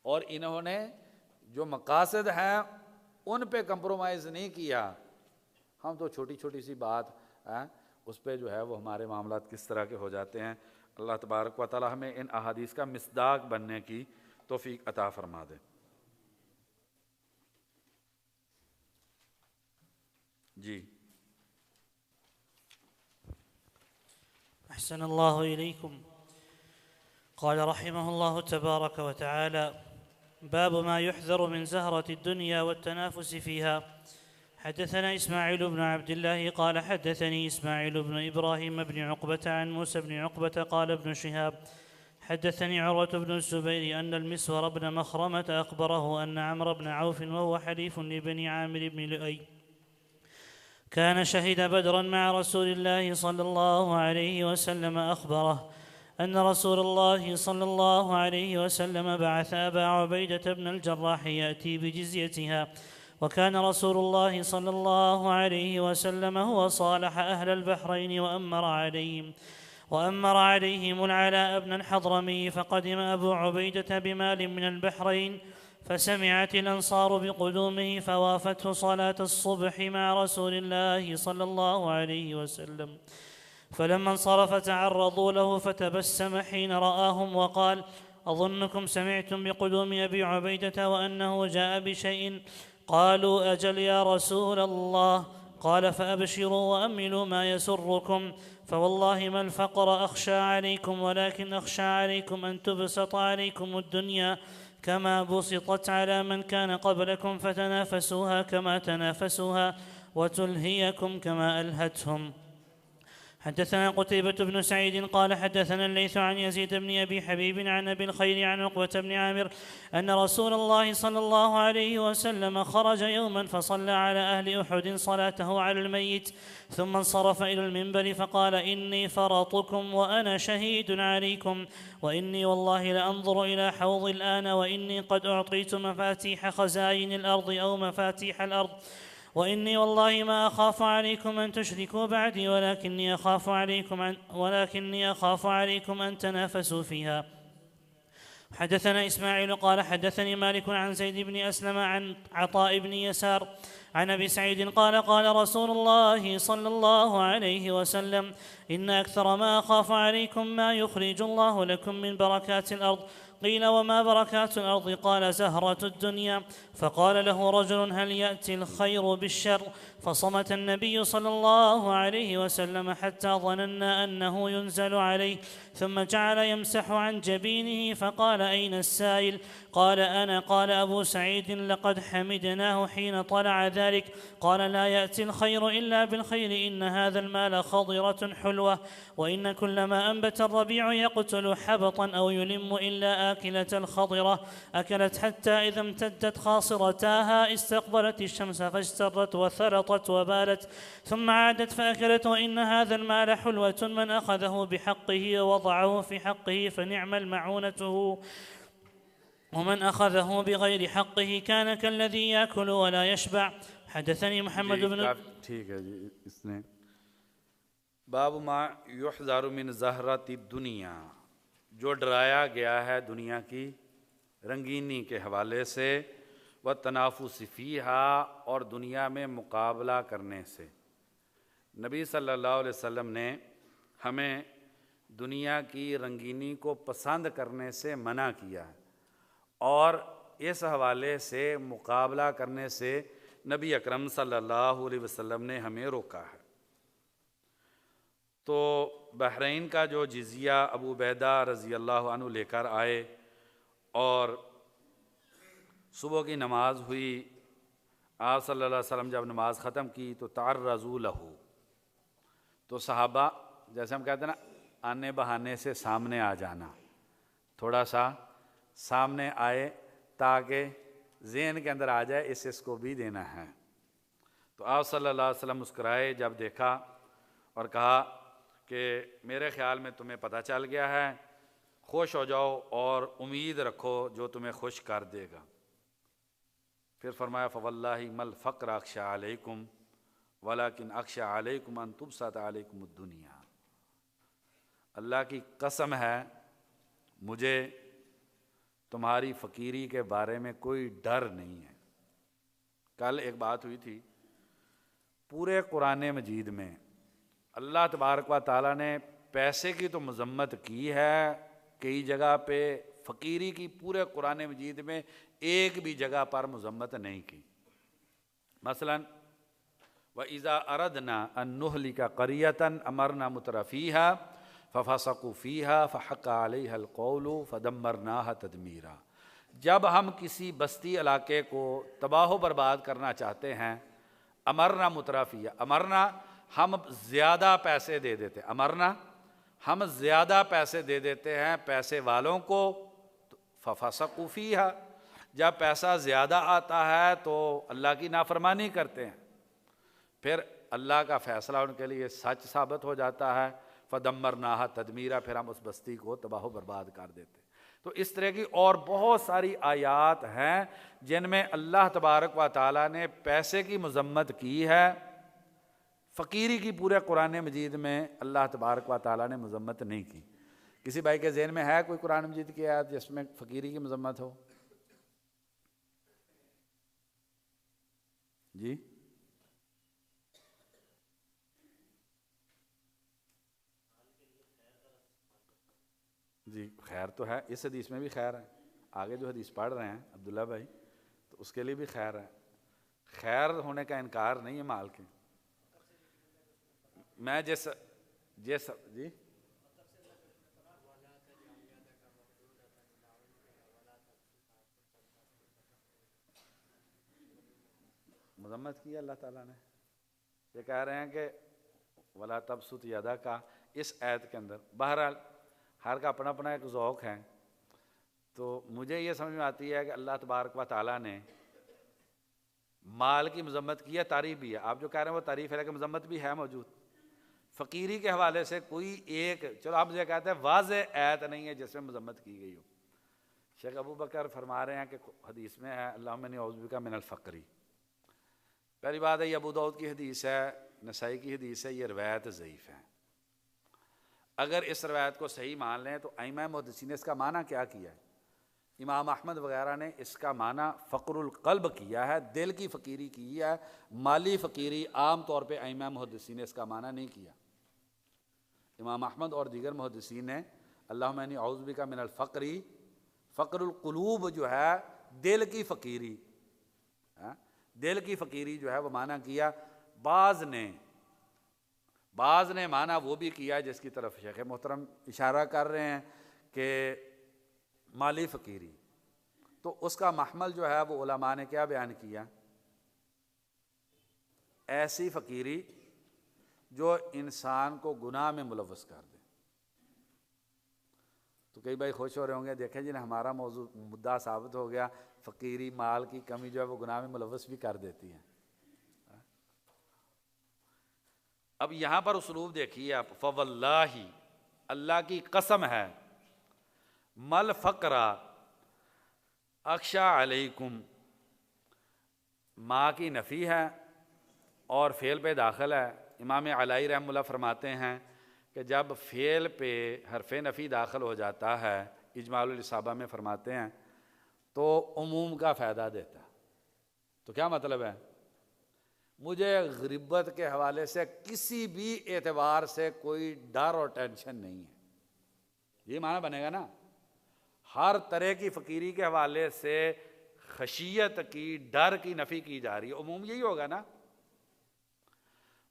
اور انہوں نے جو مقاصد ہیں ان پہ کمپرومائز نہیں کیا. ہم تو چھوٹی چھوٹی سی بات اس پہ جو ہے وہ ہمارے معاملات کس طرح کے ہو جاتے ہیں. اللہ تبارک و تعالیٰ ہمیں ان احادیث کا مصداق بننے کی توفیق عطا فرما دے. جی أحسن الله إليكم. قال رحمه الله تبارك وتعالى: باب ما يحذر من زهرة الدنيا والتنافس فيها. حدثنا إسماعيل بن عبد الله قال حدثني إسماعيل بن إبراهيم بن عقبة عن موسى بن عقبة قال ابن شهاب حدثني عروة بن الزبير أن المسور بن مخرمة أخبره أن عمرو بن عوف وهو حليف لبني عامر بن لؤي كان شهد بدرا مع رسول الله صلى الله عليه وسلم أخبره أن رسول الله صلى الله عليه وسلم بعث أبا عبيدة بن الجراح يأتي بجزيتها، وكان رسول الله صلى الله عليه وسلم هو صالح أهل البحرين وأمر عليهم العلاء بن الحضرمي، فقدم أبو عبيدة بمال من البحرين، فسمعت الأنصار بقدومه فوافته صلاة الصبح مع رسول الله صلى الله عليه وسلم، فلما انصرف تعرضوا له فتبسم حين رآهم وقال: أظنكم سمعتم بقدوم أبي عبيدة وأنه جاء بشيء. قالوا: أجل يا رسول الله. قال: فأبشروا وأملوا ما يسركم، فوالله ما الفقر أخشى عليكم، ولكن أخشى عليكم أن تبسط عليكم الدنيا كما بسطت على من كان قبلكم، فتنافسوها كما تنافسوها، وتلهيكم كما ألهتهم. حدثنا قتيبة بن سعيد قال حدثنا الليث عن يزيد بن أبي حبيب عن أبي الخير عن عقبة بن عامر أن رسول الله صلى الله عليه وسلم خرج يوما فصلى على أهل أحد صلاته على الميت، ثم انصرف إلى المنبر فقال: إني فرطكم وأنا شهيد عليكم، وإني والله لأنظر إلى حوض الآن، وإني قد أعطيت مفاتيح خزائن الأرض أو مفاتيح الأرض، وإني والله ما أخاف عليكم أن تشركوا بعدي ولكني أخاف عليكم أن تنافسوا فيها. حدثنا إسماعيل قال حدثني مالك عن زيد بن أسلم عن عطاء بن يسار عن أبي سعيد قال قال رسول الله صلى الله عليه وسلم: إن أكثر ما أخاف عليكم ما يخرج الله لكم من بركات الأرض. قيل: وما بركات الأرض؟ قال: زهرة الدنيا. فقال له رجل: هل يأتي الخير بالشر؟ فصمت النبي صلى الله عليه وسلم حتى ظننا أنه ينزل عليه، ثم جعل يمسح عن جبينه فقال: أين السائل؟ قال: أنا. قال أبو سعيد: لقد حمدناه حين طلع ذلك. قال: لا يأتي الخير إلا بالخير، إن هذا المال خضرة حلوة، وإن كلما أنبت الربيع يقتل حبطا أو يلم إلا آكلة الخضرة، أكلت حتى إذا امتدت خاصرتاها استقبلت الشمس فاجترت وثلطت وبالت، ثم عادت فأكلت، وإن هذا المال حلوة، من أخذه بحقه ووضعه في حقه فنعم المعونته، ومن أخذه بغير حقه كان كالذي يأكل ولا يشبع. حدثني محمد بن ٹھیک ہے جی. اس نے باب ما یحذر من زہرۃ الدنیا، جو ڈرایا گیا ہے دنیا کی رنگینی کے حوالے سے، والتنافس فیہا، اور دنیا میں مقابلہ کرنے سے. نبی صلی اللہ علیہ وسلم نے ہمیں دنیا کی رنگینی کو پسند کرنے سے منع کیا ہے، اور اس حوالے سے مقابلہ کرنے سے نبی اکرم صلی اللہ علیہ وسلم نے ہمیں روکا ہے. تو بحرین کا جو جزیہ ابو عبیدہ رضی اللہ عنہ لے کر آئے، اور صبح کی نماز ہوئی، آپ صلی اللہ علیہ وسلم جب نماز ختم کی تو تعرضوا لہ، تو صحابہ جیسے ہم کہتے ہیں نا آنے بہانے سے سامنے آ جانا، تھوڑا سا سامنے آئے تاکہ ذہن کے اندر آ جائے اس کو بھی دینا ہے. تو آپ صلی اللہ علیہ وسلم مسکرائے جب دیکھا، اور کہا کہ میرے خیال میں تمہیں پتہ چل گیا ہے، خوش ہو جاؤ اور امید رکھو جو تمہیں خوش کر دے گا. پھر فرمایا فواللہ ما الفقر اخشى علیکم ولکن اخشى علیکم ان تبسط علیکم الدنیا. اللہ کی قسم ہے مجھے تمہاری فقیری کے بارے میں کوئی ڈر نہیں ہے. کل ایک بات ہوئی تھی، پورے قرآن مجید میں اللہ تبارک و تعالیٰ نے پیسے کی تو مذمت کی ہے کئی جگہ پہ، فقیری کی پورے قرآن مجید میں ایک بھی جگہ پر مذمت نہیں کی. مثلا وَإِذَا أَرَدْنَا أَن نُهْلِكَ قَرْيَةً أَمَرْنَا مُتْرَفِيهَا فَفَسَقُوا فِيهَا فَحَقَّ عَلَيْهَا الْقَوْلُ فَدَمَّرْنَاهَا تَدْمِيرًا. جب ہم کسی بستی علاقے کو تباہ و برباد کرنا چاہتے ہیں، امرنا مترفیہ، امرنا ہم زیادہ پیسے دے دیتے، امرنا ہم زیادہ پیسے دے دیتے ہیں پیسے والوں کو، فَفَسَقُوا فِيهَا، جب پیسہ زیادہ آتا ہے تو اللہ کی نافرمانی کرتے ہیں، پھر اللہ کا فیصلہ ان کے لیے سچ ثابت ہو جاتا ہے، فَدَمَّرْنَاهَا تَدْمِيرًا، پھر ہم اس بستی کو تباہ و برباد کر دیتے. تو اس طرح کی اور بہت ساری آیات ہیں جن میں اللہ تبارک و تعالیٰ نے پیسے کی مذمت کی ہے. فقیری کی پورے قرآن مجید میں اللہ تبارک و تعالیٰ نے مذمت نہیں کی. کسی بھائی کے ذہن میں ہے کوئی قرآن مجید کی آیت جس میں فقیری کی مذمت ہو؟ جی جی خیر تو ہے، اس حدیث میں بھی خیر ہے. آگے جو حدیث پڑھ رہے ہیں عبداللہ بھائی، تو اس کے لیے بھی خیر ہے. خیر ہونے کا انکار نہیں ہے مال کے. میں جس جی مذمت کی اللہ تعالیٰ نے، یہ کہہ رہے ہیں کہ ولا تبسط یدک اس آیت کے اندر. بہرحال ہر کا اپنا اپنا ایک ذوق ہے. تو مجھے یہ سمجھ میں آتی ہے کہ اللہ تبارک و تعالیٰ نے مال کی مذمت کی ہے، تعریف بھی ہے. آپ جو کہہ رہے ہیں وہ تعریف ہے لیکن مذمت بھی ہے موجود. فقیری کے حوالے سے کوئی ایک، چلو آپ یہ کہتے ہیں واضح آیت نہیں ہے جس میں مذمت کی گئی ہو. شیخ ابو بکر فرما رہے ہیں کہ حدیث میں ہے اللہم انی اعوذ بک من الفقر، پہلی بات ہے یہ ابو داؤد کی حدیث ہے، نسائی کی حدیث ہے، یہ روایت ضعیف ہے۔ اگر اس روایت کو صحیح مان لیں تو ائمہ محدثین نے اس کا معنی کیا کیا ہے؟ امام احمد وغیرہ نے اس کا معنی فقر القلب کیا ہے، دل کی فقیری کی ہے، مالی فقیری عام طور پہ ائمہ محدثین نے اس کا معنی نہیں کیا۔ امام احمد اور دیگر محدثین نے اللہم انی اعوذ بک من الفقری، فقر القلوب جو ہے دل کی فقیری، دل کی فقیری جو ہے وہ معنی کیا۔ بعض نے معنی وہ بھی کیا جس کی طرف شیخ محترم اشارہ کر رہے ہیں کہ مالی فقیری، تو اس کا محمل جو ہے وہ علماء نے کیا بیان کیا؟ ایسی فقیری جو انسان کو گناہ میں ملوث کر دے۔ تو کئی بھائی خوش ہو رہے ہوں گے، دیکھیں جی ہمارا موضوع مدعا ثابت ہو گیا، فقیری مال کی کمی جو ہے وہ گناہ میں ملوث بھی کر دیتی ہے۔ اب یہاں پر اسلوب دیکھیے آپ، فواللہ، اللہ کی قسم ہے، مل فقرا اخشا علیکم، ماں کی نفی ہے اور فعل پہ داخل ہے۔ امام علائی رحمہ اللہ فرماتے ہیں کہ جب فعل پہ حرف نفی داخل ہو جاتا ہے، اجمال الاصابہ میں فرماتے ہیں، تو عموم کا فائدہ دیتا ہے۔ تو کیا مطلب ہے؟ مجھے غربت کے حوالے سے کسی بھی اعتبار سے کوئی ڈر اور ٹینشن نہیں ہے، یہ معنی بنے گا نا۔ ہر طرح کی فقیری کے حوالے سے خشیت کی، ڈر کی نفی کی جا رہی ہے، عموم یہی ہوگا نا۔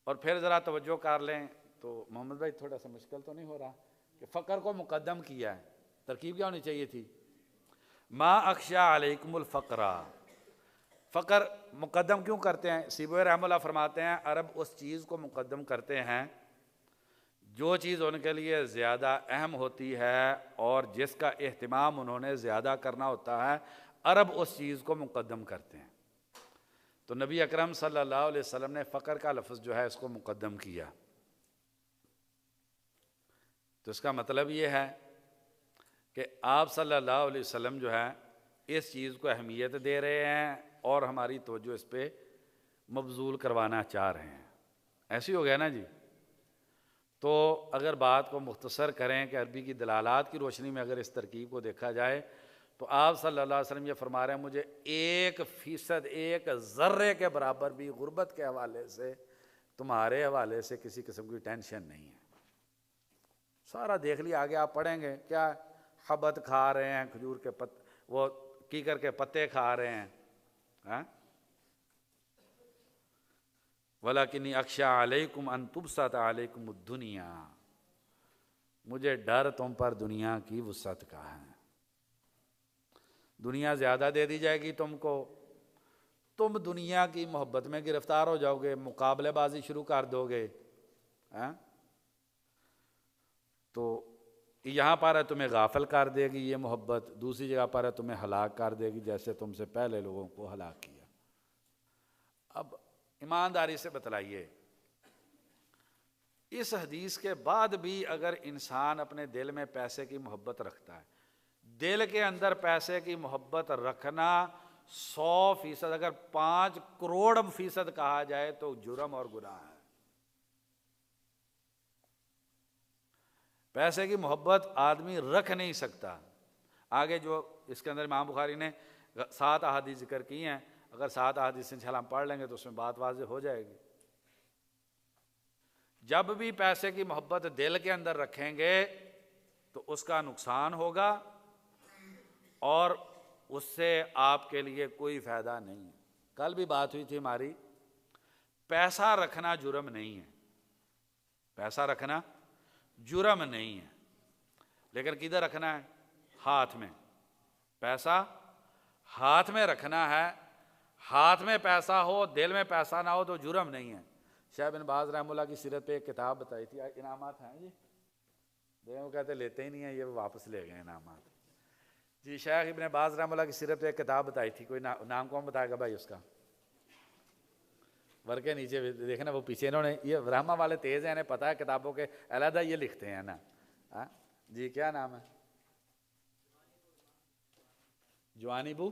اور پھر ذرا توجہ کر لیں تو محمد بھائی تھوڑا سا مشکل تو نہیں ہو رہا کہ فقر کو مقدم کیا ہے، ترکیب کیا ہونی چاہیے تھی؟ ما اخشا علیکم الفقرا، فقر مقدم کیوں کرتے ہیں؟ سیبوی رحمہ اللہ فرماتے ہیں عرب اس چیز کو مقدم کرتے ہیں جو چیز ان کے لیے زیادہ اہم ہوتی ہے اور جس کا اہتمام انہوں نے زیادہ کرنا ہوتا ہے، عرب اس چیز کو مقدم کرتے ہیں۔ تو نبی اکرم صلی اللہ علیہ وسلم نے فقر کا لفظ جو ہے اس کو مقدم کیا۔ تو اس کا مطلب یہ ہے کہ آپ صلی اللہ علیہ وسلم جو ہے اس چیز کو اہمیت دے رہے ہیں اور ہماری توجہ اس پہ مبذول کروانا چاہ رہے ہیں۔ ایسی ہو گیا نا جی؟ تو اگر بات کو مختصر کریں کہ عربی کی دلالات کی روشنی میں اگر اس ترکیب کو دیکھا جائے تو آپ صلی اللہ علیہ وسلم یہ فرما رہے ہیں مجھے 1% 1 ذرے کے برابر بھی غربت کے حوالے سے، تمہارے حوالے سے کسی قسم کی ٹینشن نہیں ہے۔ سارا دیکھ لیا، آگے آپ پڑھیں گے کیا حبت کھا رہے ہیں، کھجور کے وہ کیکر کے پتے کھا رہے ہیں۔ وَلَكِنِّي أَخْشَىٰ عَلَيْكُمْ أَن تُبْسَطَ عَلَيْكُمُ الدُّنْيَا، مجھے ڈر تم پر دنیا کی وسعت کا ہے، دنیا زیادہ دے دی جائے گی تم کو، تم دنیا کی محبت میں گرفتار ہو جاؤ گے، مقابلے بازی شروع کر دو گے۔ تو یہاں پر ہے تمہیں غافل کر دے گی یہ محبت، دوسری جگہ پر ہے تمہیں ہلاک کر دے گی جیسے تم سے پہلے لوگوں کو ہلاک کیا۔ اب ایمانداری سے بتلائیے، اس حدیث کے بعد بھی اگر انسان اپنے دل میں پیسے کی محبت رکھتا ہے، دل کے اندر پیسے کی محبت رکھنا 100%، اگر 5 کروڑ فیصد کہا جائے تو جرم اور گناہ ہے۔ پیسے کی محبت آدمی رکھ نہیں سکتا۔ آگے جو اس کے اندر امام بخاری نے 7 احادیث ذکر کی ہیں، اگر 7 احادیث انشاءاللہ ہم پڑھ لیں گے تو اس میں بات واضح ہو جائے گی۔ جب بھی پیسے کی محبت دل کے اندر رکھیں گے تو اس کا نقصان ہوگا اور اس سے آپ کے لیے کوئی فائدہ نہیں ہے۔ کل بھی بات ہوئی تھی ہماری، پیسہ رکھنا جرم نہیں ہے، پیسہ رکھنا جرم نہیں ہے، لیکن کدھر رکھنا ہے؟ ہاتھ میں۔ پیسہ ہاتھ میں رکھنا ہے، ہاتھ میں پیسہ ہو دل میں پیسہ نہ ہو تو جرم نہیں ہے۔ شیخ بن باز رحمہ اللہ کی سیرت پہ ایک کتاب بتائی تھی، انعامات ہیں جی، وہ کہتے لیتے ہی نہیں ہیں، یہ واپس لے گئے انعامات جی۔ شیخ ابن باز رحمہ اللہ کی سیرت پہ ایک کتاب بتائی تھی، کوئی نام کون بتائے گا بھائی اس کا؟ ورکے نیچے دیکھنا وہ پیچھے، انہوں نے یہ رحمہ والے تیز ہیں، انہیں پتہ ہے کتابوں کے علیحدہ یہ لکھتے ہیں نا جی۔ کیا نام ہے؟ جوانی بو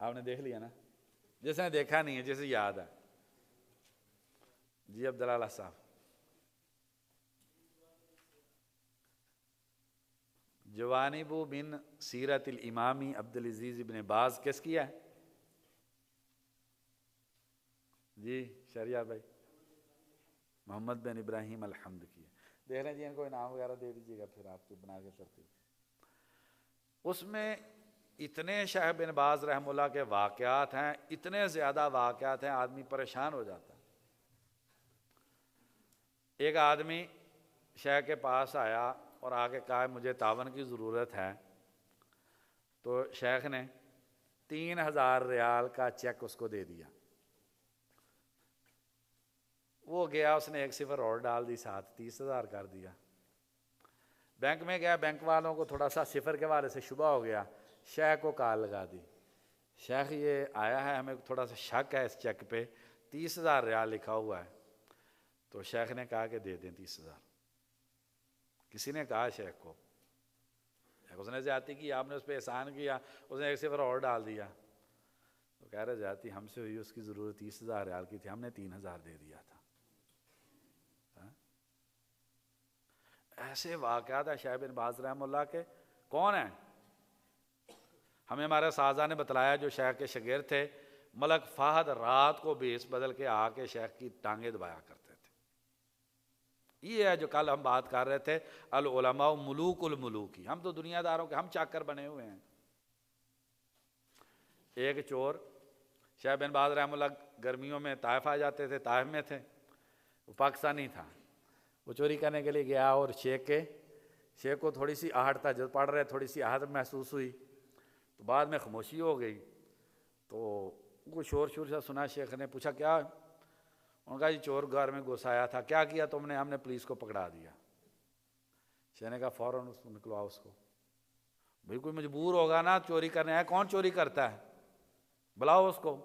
آپ نے دیکھ لیا نا؟ جس نے دیکھا نہیں ہے، جسے یاد ہے. جی عبداللہ صاحب. جوانب من سیرت الامامی عبدالعزیز ابن باز کس کیا ہے؟ جی شریعہ بھائی محمد بن ابراہیم الحمد کی ہے. دیکھ رہے ہیں جی، ان کو انعام وغیرہ دے دیجیے گا پھر آپ کو بنا کے ترتیب. اس میں اتنے شیخ بن باز رحمہ اللہ کے واقعات ہیں، اتنے زیادہ واقعات ہیں، آدمی پریشان ہو جاتا ہے. ایک آدمی شیخ کے پاس آیا اور آ کے کہا مجھے تعاون کی ضرورت ہے. تو شیخ نے 3000 ریال کا چیک اس کو دے دیا. وہ گیا، اس نے ایک صفر اور ڈال دی، ساتھ 30,000 کر دیا. بینک میں گیا، بینک والوں کو تھوڑا سا صفر کے والے سے شبہ ہو گیا، شیخ کو کال لگا دی. شیخ یہ آیا ہے، ہمیں تھوڑا سا شک ہے اس چیک پہ، 30,000 ریال لکھا ہوا ہے. تو شیخ نے کہا کہ دے دیں 30,000. کسی نے کہا شیخ کو، اس نے زیادتی کی، آپ نے اس پہ احسان کیا، اس نے ایک صفر اور ڈال دیا. تو کہہ رہے زیادتی ہم سے ہوئی، اس کی ضرورت 30,000 ریال کی تھی، ہم نے 3,000 دے دیا تھا. ایسے واقعات ہیں شیخ بن باز رحمہ اللہ کے. کون ہیں؟ ہمیں ہمارے سازہ نے بتلایا، جو شیخ کے شاگرد تھے، ملک فہد رات کو بیس بدل کے آ کے شیخ کی ٹانگیں دبایا کرتے تھے. یہ ہے جو کل ہم بات کر رہے تھے، العلماء ملوک الملوک کی. ہم تو دنیا داروں کے ہم چاکر بنے ہوئے ہیں. ایک چور شیخ بن باز رحمہ اللہ گرمیوں میں طائف آ جاتے تھے، طائف میں تھے، وہ پاکستانی تھا. وہ چوری کرنے کے لیے گیا اور شیخ کو تھوڑی سی آہٹ تھا، جب پڑھ رہے تھوڑی سی آہٹ محسوس ہوئی. تو بعد میں خاموشی ہو گئی. تو وہ شور سے سنا. شیخ نے پوچھا کیا؟ انہوں نے کہا جی چور گھر میں گھس آیا تھا. کیا کیا تم نے؟ ہم نے پولیس کو پکڑا دیا. شیخ نے کہا فوراً اس کو نکلواؤ. اس کو بھئی کوئی مجبور ہوگا نا چوری کرنے ہے. کون چوری کرتا ہے؟ بلاؤ اس کو.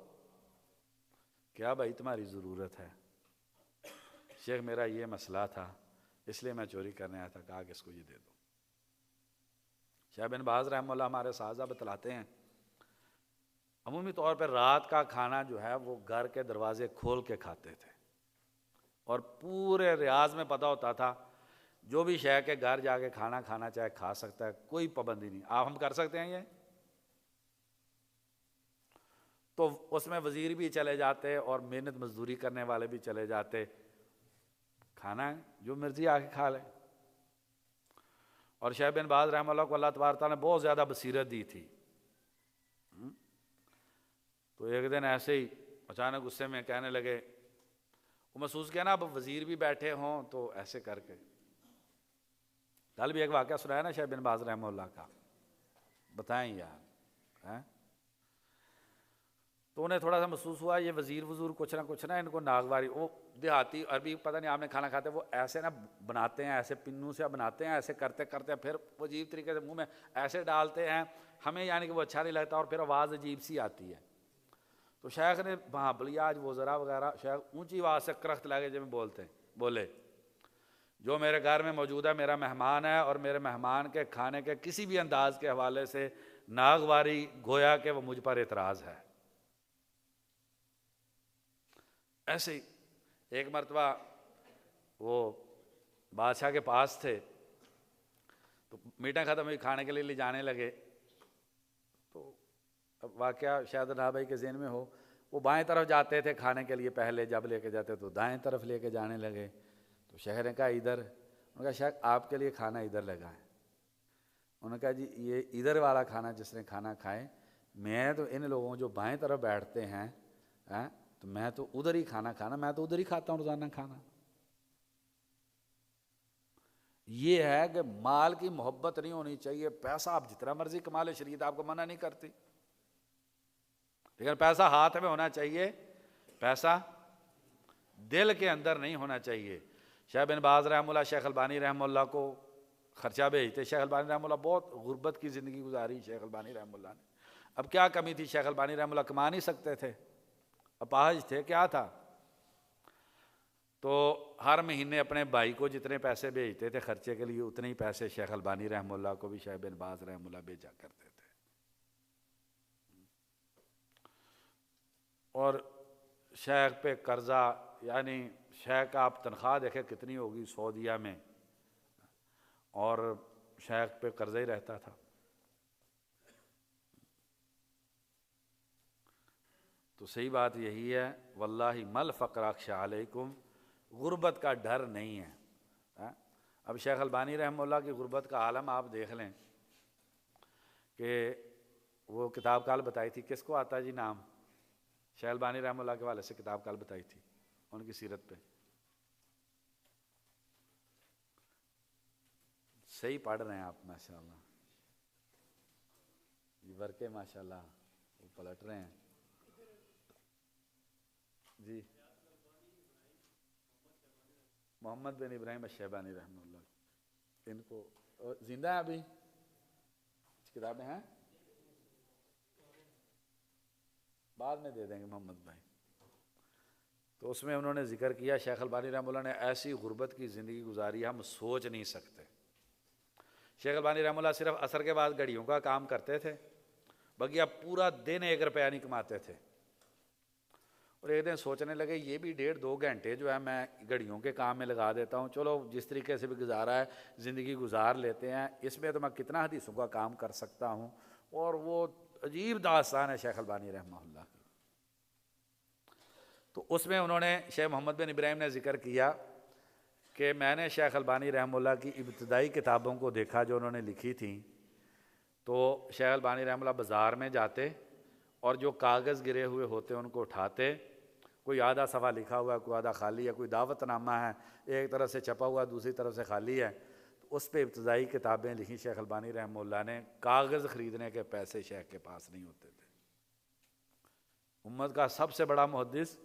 کیا بھائی تمہاری ضرورت ہے؟ شیخ میرا یہ مسئلہ تھا، اس لیے میں چوری کرنے آیا تھا. کہا کہ اس کو یہ دے دو. شیخ بن باز رحمہ اللہ ہمارے سازہ بتلاتے ہیں، عمومی طور پر رات کا کھانا جو ہے وہ گھر کے دروازے کھول کے کھاتے تھے. اور پورے ریاض میں پتہ ہوتا تھا جو بھی شیخ کے گھر جا کے کھانا کھانا چاہے کھا سکتا ہے، کوئی پابندی نہیں. آپ ہم کر سکتے ہیں یہ؟ تو اس میں وزیر بھی چلے جاتے اور محنت مزدوری کرنے والے بھی چلے جاتے. کھانا ہے جو مرضی آ کے کھا لے. اور شیخ بن باز رحمہ اللہ کو اللہ تبارک تعالیٰ نے بہت زیادہ بصیرت دی تھی. تو ایک دن ایسے ہی اچانک غصے میں کہنے لگے، وہ محسوس کیا نا اب وزیر بھی بیٹھے ہوں تو ایسے کر کے. کل بھی ایک واقعہ سنایا نا شیخ بن باز رحمہ اللہ کا، بتائیں یار. تو انہیں تھوڑا سا محسوس ہوا یہ وزیر کچھ نہ ان کو ناگواری. وہ دیہاتی عربی پتہ نہیں آپ نے کھانا کھاتے، وہ ایسے نا بناتے ہیں، ایسے پنوں سے بناتے ہیں، ایسے کرتے کرتے پھر وہ عجیب طریقے سے منہ میں ایسے ڈالتے ہیں، ہمیں یعنی کہ وہ اچھا نہیں لگتا، اور پھر آواز عجیب سی آتی ہے. تو شیخ نے وہاں بلیاج وزرا وغیرہ، شیخ اونچی آواز سے کرخت لگے جب بولے جو میرے گھر میں موجود ہے میرا مہمان ہے، اور میرے مہمان کے کھانے کے کسی بھی انداز کے حوالے سے ناگواری گویا کہ وہ مجھ پر اعتراض ہے. ایسے ہی ایک مرتبہ وہ بادشاہ کے پاس تھے، تو میٹنگ ختم ہوئی، کھانے کے لیے لے جانے لگے. تو اب واقعہ شاید راہ بھائی کے ذہن میں ہو، وہ بائیں طرف جاتے تھے کھانے کے لیے، پہلے جب لے کے جاتے تو دائیں طرف لے کے جانے لگے. تو شیخ نے کہا ادھر. انہوں نے کہا شیخ آپ کے لیے کھانا ادھر لگا ہے. انہوں نے کہا جی یہ ادھر والا کھانا جس نے کھانا کھائے، میں تو ان لوگوں جو بائیں طرف بیٹھتے ہیں تو میں تو ادھر ہی کھانا میں تو ادھر ہی کھاتا ہوں روزانہ کھانا. یہ ہے کہ مال کی محبت نہیں ہونی چاہیے. پیسہ آپ جتنا مرضی کما لے، شریعت آپ کو منع نہیں کرتی، لیکن پیسہ ہاتھ میں ہونا چاہیے، پیسہ دل کے اندر نہیں ہونا چاہیے. شیخ بن باز رحمہ اللہ شیخ البانی رحمہ اللہ کو خرچہ بھیجتے. شیخ البانی رحمہ اللہ بہت غربت کی زندگی گزاری شیخ البانی رحمہ اللہ نے. اب کیا کمی تھی؟ شیخ البانی رحمہ اللہ کما نہیں سکتے تھے، اپاہج تھے، کیا تھا؟ تو ہر مہینے اپنے بھائی کو جتنے پیسے بھیجتے تھے خرچے کے لیے، اتنے ہی پیسے شیخ البانی رحمہ اللہ کو بھی شیخ بن باز رحمہ اللہ بھیجا کرتے تھے. اور شیخ پہ قرضہ، یعنی شیخ کا آپ تنخواہ دیکھیں کتنی ہوگی سعودیہ میں، اور شیخ پہ قرضہ ہی رہتا تھا۔ تو صحیح بات یہی ہے، واللہ مل فقر اخشی علیکم، غربت کا ڈر نہیں ہے۔ اب شیخ البانی رحمہ اللہ کی غربت کا عالم آپ دیکھ لیں کہ وہ کتاب کال بتائی تھی، کس کو آتا جی نام؟ شیخ البانی رحمہ اللہ کے حوالے سے کتاب کال بتائی تھی ان کی سیرت پہ، صحیح پڑھ رہے ہیں آپ ماشاءاللہ، یہ ورکے ماشاءاللہ وہ پلٹ رہے ہیں جی۔ محمد بن ابراہیم الشیبانی رحمہ اللہ، ان کو زندہ ہیں ابھی؟ کتابیں ہیں، بعد میں دے دیں گے محمد بھائی۔ تو اس میں انہوں نے ذکر کیا، شیخ البانی رحمہ اللہ نے ایسی غربت کی زندگی گزاری ہم سوچ نہیں سکتے۔ شیخ البانی رحمہ اللہ صرف عصر کے بعد گھڑیوں کا کام کرتے تھے، باقی اب پورا دن 1 روپیہ نہیں کماتے تھے۔ اور ایک دن سوچنے لگے یہ بھی 1.5-2 گھنٹے جو ہے میں گھڑیوں کے کام میں لگا دیتا ہوں، چلو جس طریقے سے بھی گزارا ہے زندگی گزار لیتے ہیں، اس میں تو میں کتنا حدیثوں کا کام کر سکتا ہوں۔ اور وہ عجیب داستان ہے شیخ البانی رحمہ اللہ کی۔ تو اس میں انہوں نے شیخ محمد بن ابراہیم نے ذکر کیا کہ میں نے شیخ البانی رحمہ اللہ کی ابتدائی کتابوں کو دیکھا جو انہوں نے لکھی تھیں، تو شیخ البانی رحمہ اللہ بازار میں جاتے اور جو کاغذ گرے ہوئے ہوتے ان کو اٹھاتے، کوئی آدھا صفحہ لکھا ہوا ہے، کوئی آدھا خالی ہے، کوئی دعوت نامہ ہے ایک طرف سے چھپا ہوا دوسری طرف سے خالی ہے، تو اس پہ ابتدائی کتابیں لکھی شیخ البانی رحمہ اللہ نے۔ کاغذ خریدنے کے پیسے شیخ کے پاس نہیں ہوتے تھے، امت کا سب سے بڑا محدث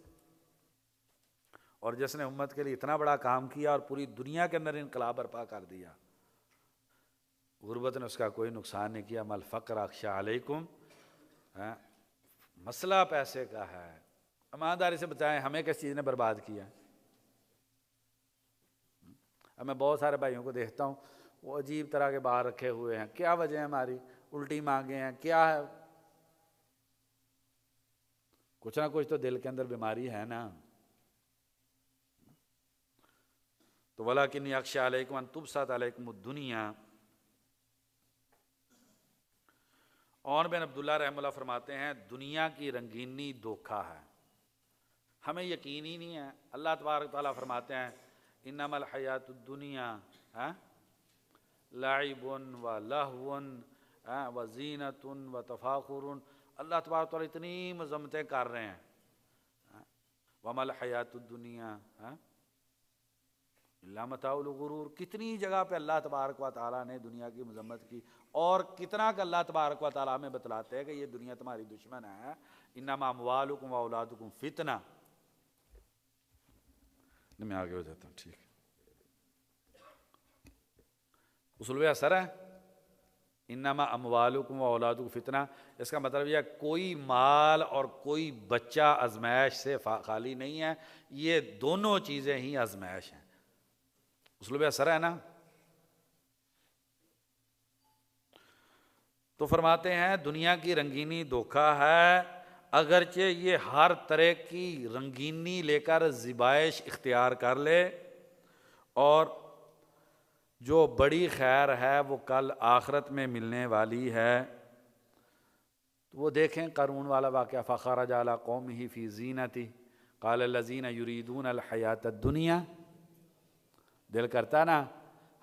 اور جس نے امت کے لیے اتنا بڑا کام کیا اور پوری دنیا کے اندر انقلاب برپا کر دیا، غربت نے اس کا کوئی نقصان نہیں کیا۔ مل فقر اخشی علیکم، مسئلہ پیسے کا ہے۔ ایمانداری سے بتائیں ہمیں کس چیز نے برباد کیا؟ اب میں بہت سارے بھائیوں کو دیکھتا ہوں وہ عجیب طرح کے باہر رکھے ہوئے ہیں، کیا وجہ ہے؟ ہماری الٹی مانگے ہیں، کیا ہے؟ کچھ نہ کچھ تو دل کے اندر بیماری ہے نا۔ تو وَلَٰكِنِّي أَخْشَىٰ عَلَيْكُمْ أَن تُبْسَطَ عَلَيْكُمُ الدُّنْيَا۔ عمر بن عبداللہ رحمہ اللہ فرماتے ہیں دنیا کی رنگینی دھوکا ہے، ہمیں یقین ہی نہیں ہے۔ اللہ تبارک تعالیٰ فرماتے ہیں انما الحیات الدنیا لعب و لہو و زینت و تفاخر۔ اللہ تبارک تعالیٰ اتنی مذمتیں کر رہے ہیں، وما الحیات الدنیا الا متاع الغرور۔ کتنی جگہ پہ اللہ تبارک و تعالیٰ نے دنیا کی مذمت کی، اور کتنا کہ اللہ تبارک و تعالیٰ ہمیں بتلاتے ہیں کہ یہ دنیا تمہاری دشمن ہے۔ انما اموالکم و اولادکم فتنہ۔ میں آگے ہو جاتا ہوں، ٹھیک ہے۔ اصول اثر ہے انما اموالکم و اولادکم فتنہ، اس کا مطلب یہ کوئی مال اور کوئی بچہ آزمائش سے خالی نہیں ہے، یہ دونوں چیزیں ہی آزمائش ہیں۔ اسلوب اثر ہے نا۔ تو فرماتے ہیں دنیا کی رنگینی دھوکا ہے، اگرچہ یہ ہر طرح کی رنگینی لے کر زیبائش اختیار کر لے، اور جو بڑی خیر ہے وہ کل آخرت میں ملنے والی ہے۔ تو وہ دیکھیں قارون والا واقعہ، فخرج علی قومہ فی زینتہ قال الذین یریدون الحیاۃ الدنیا۔ دل کرتا نا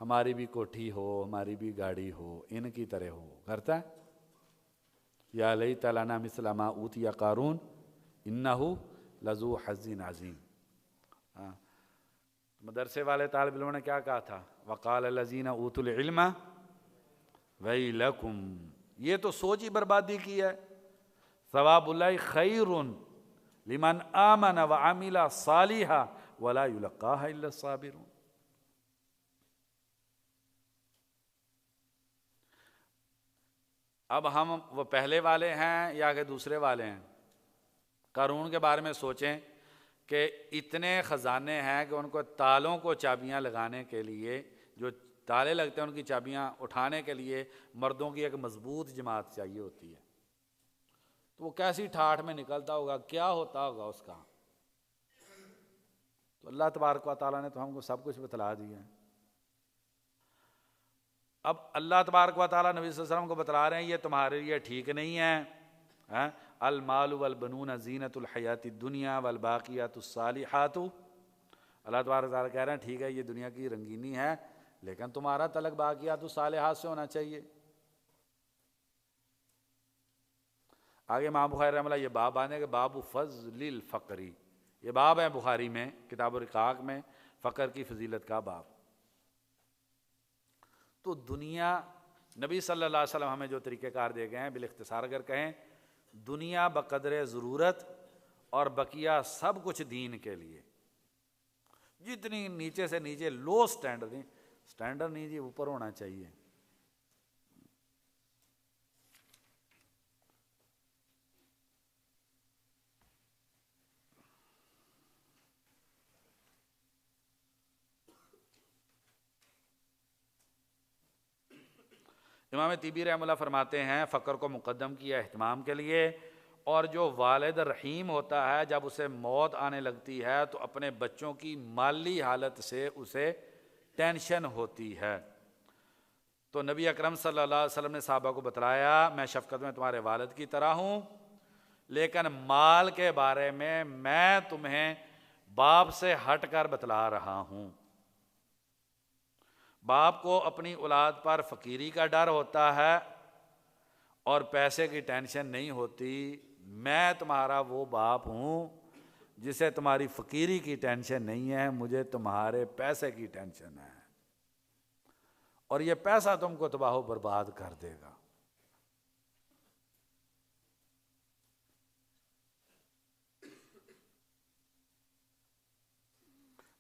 ہماری بھی کوٹھی ہو، ہماری بھی گاڑی ہو، ان کی طرح ہو، کرتا ہے؟ یا لیت لنا مثل ما اوتی قارون انہ لذو حظ عظیم۔ مدرسے والے طالب علموں نے کیا کہا تھا؟ وقال الذین اوتوا العلم ویلکم۔ یہ تو سوچ ہی بربادی کی ہے۔ ثواب اللہ خیر لمن آمن وعمل صالحا ولا یلقاها الا الصابرون۔ اب ہم وہ پہلے والے ہیں یا کہ دوسرے والے ہیں؟ قارون کے بارے میں سوچیں کہ اتنے خزانے ہیں کہ ان کو تالوں کو چابیاں لگانے کے لیے، جو تالے لگتے ہیں ان کی چابیاں اٹھانے کے لیے مردوں کی ایک مضبوط جماعت چاہیے ہوتی ہے۔ تو وہ کیسی ٹھاٹھ میں نکلتا ہوگا، کیا ہوتا ہوگا اس کا۔ تو اللہ تبارک و تعالیٰ نے تو ہم کو سب کچھ بتلا دیا ہے۔ اب اللہ تبارک و تعالیٰ نبی صلی اللہ علیہ وسلم کو بتلا رہے ہیں یہ تمہارے لیے ٹھیک نہیں ہے، المال والبنون زینت الحیات الدنیا والباقیات الصالحات، اللہ تبارک و تعالیٰ کہہ رہے ہیں ٹھیک ہے یہ دنیا کی رنگینی ہے، لیکن تمہارا تعلق باقیات الصالحات سے ہونا چاہیے۔ آگے امام بخاری رحمہ اللہ یہ باب آنے کہ باب فضل الفقری، یہ باب ہے بخاری میں کتاب الرقاق میں، فقر کی فضیلت کا باب۔ تو دنیا، نبی صلی اللہ علیہ وسلم ہمیں جو طریقہ کار دے گئے ہیں، بالاختصار اگر کہیں دنیا بقدر ضرورت اور بقیہ سب کچھ دین کے لیے، جتنی نیچے سے نیچے لو سٹینڈرڈ نہیں جی، اوپر ہونا چاہیے۔ امام طبی رحمہ اللہ فرماتے ہیں فقر کو مقدم کیا اہتمام کے لیے، اور جو والد رحیم ہوتا ہے جب اسے موت آنے لگتی ہے تو اپنے بچوں کی مالی حالت سے اسے ٹینشن ہوتی ہے، تو نبی اکرم صلی اللہ علیہ وسلم نے صحابہ کو بتلایا میں شفقت میں تمہارے والد کی طرح ہوں، لیکن مال کے بارے میں تمہیں باپ سے ہٹ کر بتلا رہا ہوں۔ باپ کو اپنی اولاد پر فقیری کا ڈر ہوتا ہے اور پیسے کی ٹینشن نہیں ہوتی، میں تمہارا وہ باپ ہوں جسے تمہاری فقیری کی ٹینشن نہیں ہے، مجھے تمہارے پیسے کی ٹینشن ہے، اور یہ پیسہ تم کو تباہ و برباد کر دے گا۔